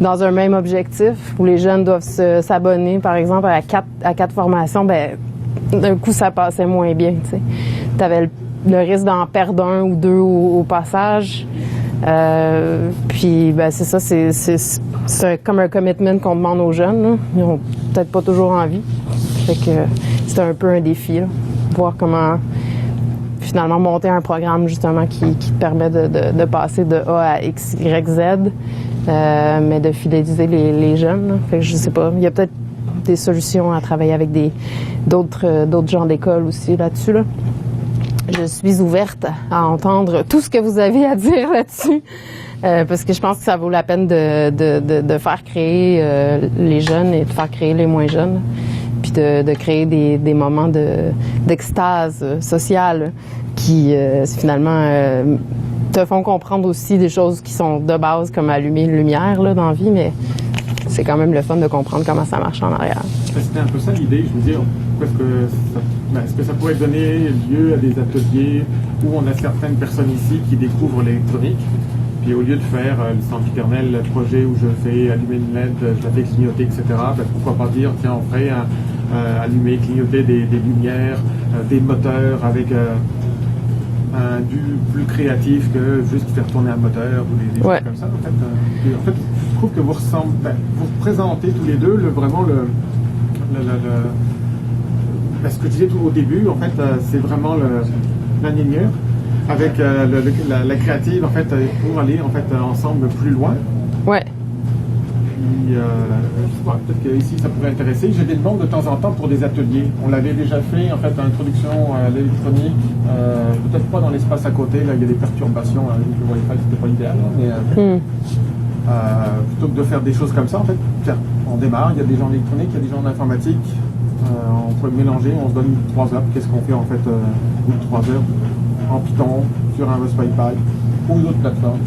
dans un même objectif, où les jeunes doivent s'abonner, par exemple, à 4 formations, d'un coup, ça passait moins bien, tu sais. T'avais le risque d'en perdre un ou deux au passage. Puis ben, c'est ça, c'est comme un commitment qu'on demande aux jeunes. Là. Ils n'ont peut-être pas toujours envie. Fait que c'était un peu un défi, là. Voir comment finalement monter un programme justement qui te permet de passer de A à X, Y, Z, mais de fidéliser les jeunes. Là. Fait que je sais pas, il y a peut-être des solutions à travailler avec d'autres genres d'écoles aussi là-dessus. Là. Je suis ouverte à entendre tout ce que vous avez à dire là-dessus, parce que je pense que ça vaut la peine de faire créer les jeunes et de faire créer les moins jeunes, puis de créer des moments d'extase sociale qui finalement te font comprendre aussi des choses qui sont de base, comme allumer une lumière là, dans la vie, mais c'est quand même le fun de comprendre comment ça marche en arrière. C'était un peu ça l'idée, je veux dire. Est-ce que ça pourrait donner lieu à des ateliers où on a certaines personnes ici qui découvrent l'électronique, puis au lieu de faire le sempiternel le projet où je fais allumer une LED, je la fais clignoter, etc., ben, pourquoi pas dire, tiens, on ferait allumer, clignoter des lumières, des moteurs avec un but plus créatif que juste faire tourner un moteur ou des choses comme ça. En fait, je trouve que vous représentez tous les deux vraiment ce que je disais tout au début. En fait, c'est vraiment la lignure avec la créative en fait pour aller en fait ensemble plus loin. Ouais. Puis, peut-être qu'ici ça pourrait intéresser. J'ai des demandes de temps en temps pour des ateliers. On l'avait déjà fait en fait, introduction à l'électronique. Peut-être pas dans l'espace à côté. Là, il y a des perturbations. Le Wi-Fi, c'était pas l'idéal, mais plutôt que de faire des choses comme ça, en fait, tiens, on démarre. Il y a des gens en électronique, il y a des gens en informatique. On peut mélanger. On se donne 3 heures. Qu'est-ce qu'on fait en fait au bout de 3 heures en Python sur un Raspberry Pi ou une autre plateforme.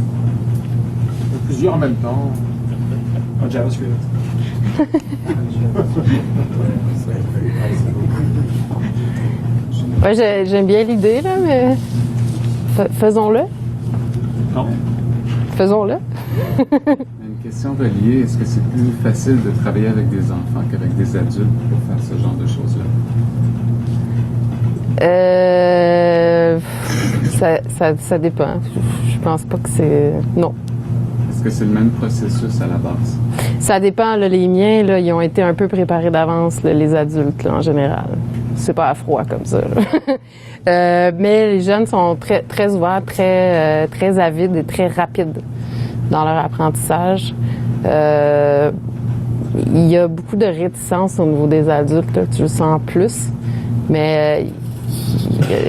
Plusieurs en même temps. En JavaScript. Ouais, j'aime bien l'idée, là, mais faisons-le. Non. Faisons-le. Une question reliée, est-ce que c'est plus facile de travailler avec des enfants qu'avec des adultes pour faire ce genre de choses-là? Ça dépend. Je pense pas que c'est... Non. Est-ce que c'est le même processus à la base? Ça dépend. Là, les miens, là, ils ont été un peu préparés d'avance, là, les adultes, là, en général. C'est pas à froid comme ça. Mais les jeunes sont très, très ouverts, très avides et très rapides dans leur apprentissage. Il y a beaucoup de réticence au niveau des adultes. Là, tu le sens plus. Mais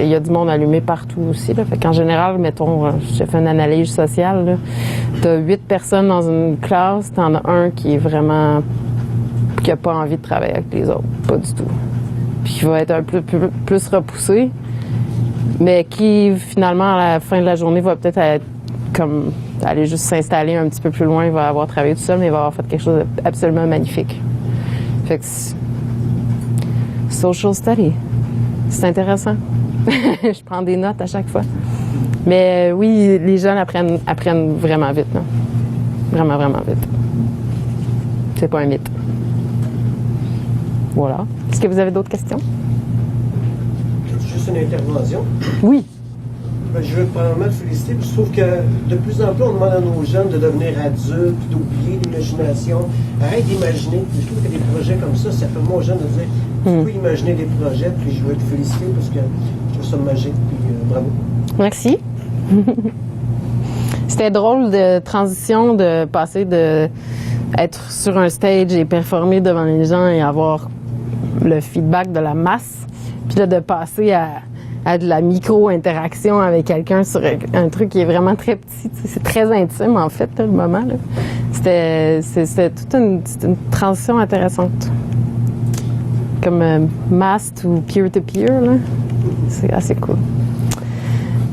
il y a du monde allumé partout aussi. Là. Fait qu'en général, mettons, j'ai fait une analyse sociale. Tu as 8 personnes dans une classe, tu en as un qui est vraiment... qui n'a pas envie de travailler avec les autres. Pas du tout. Puis qui va être un peu plus repoussé, mais qui, finalement, à la fin de la journée, va peut-être être comme aller juste s'installer un petit peu plus loin. Il va avoir travaillé tout seul, mais il va avoir fait quelque chose d'absolument magnifique. Fait que social study. C'est intéressant. Je prends des notes à chaque fois. Mais oui, les jeunes apprennent vraiment vite. Là. Vraiment, vraiment vite. C'est pas un mythe. Voilà. Est-ce que vous avez d'autres questions? Juste une intervention. Oui. Ben, je veux probablement te féliciter. Je trouve que de plus en plus, on demande à nos jeunes de devenir adultes, puis d'oublier l'imagination. Arrête d'imaginer. Je trouve que des projets comme ça permet aux jeunes de dire tu peux imaginer des projets, puis je veux te féliciter parce que je trouve ça magique, puis bravo. Merci. C'était drôle de transition de passer de être sur un stage et performer devant les gens et avoir le feedback de la masse, puis là de passer à de la micro-interaction avec quelqu'un sur un truc qui est vraiment très petit. C'est très intime, en fait, là, le moment. Là. C'était toute une transition intéressante. Comme mass ou peer-to-peer, là. C'est assez cool.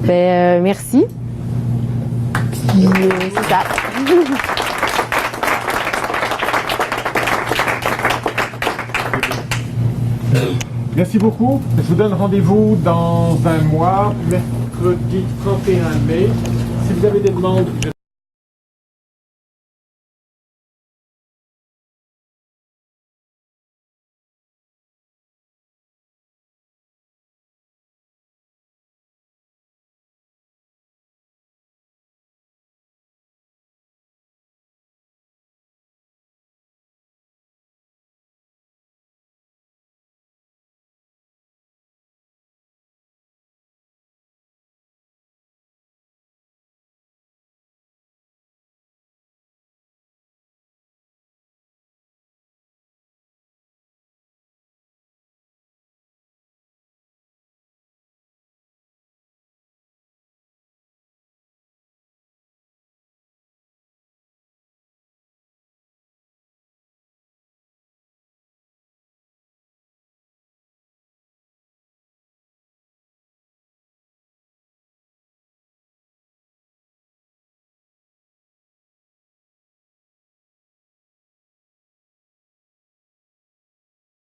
Ben, merci. Puis, c'est ça. Merci beaucoup. Je vous donne rendez-vous dans un mois, mercredi 31 mai. Si vous avez des demandes,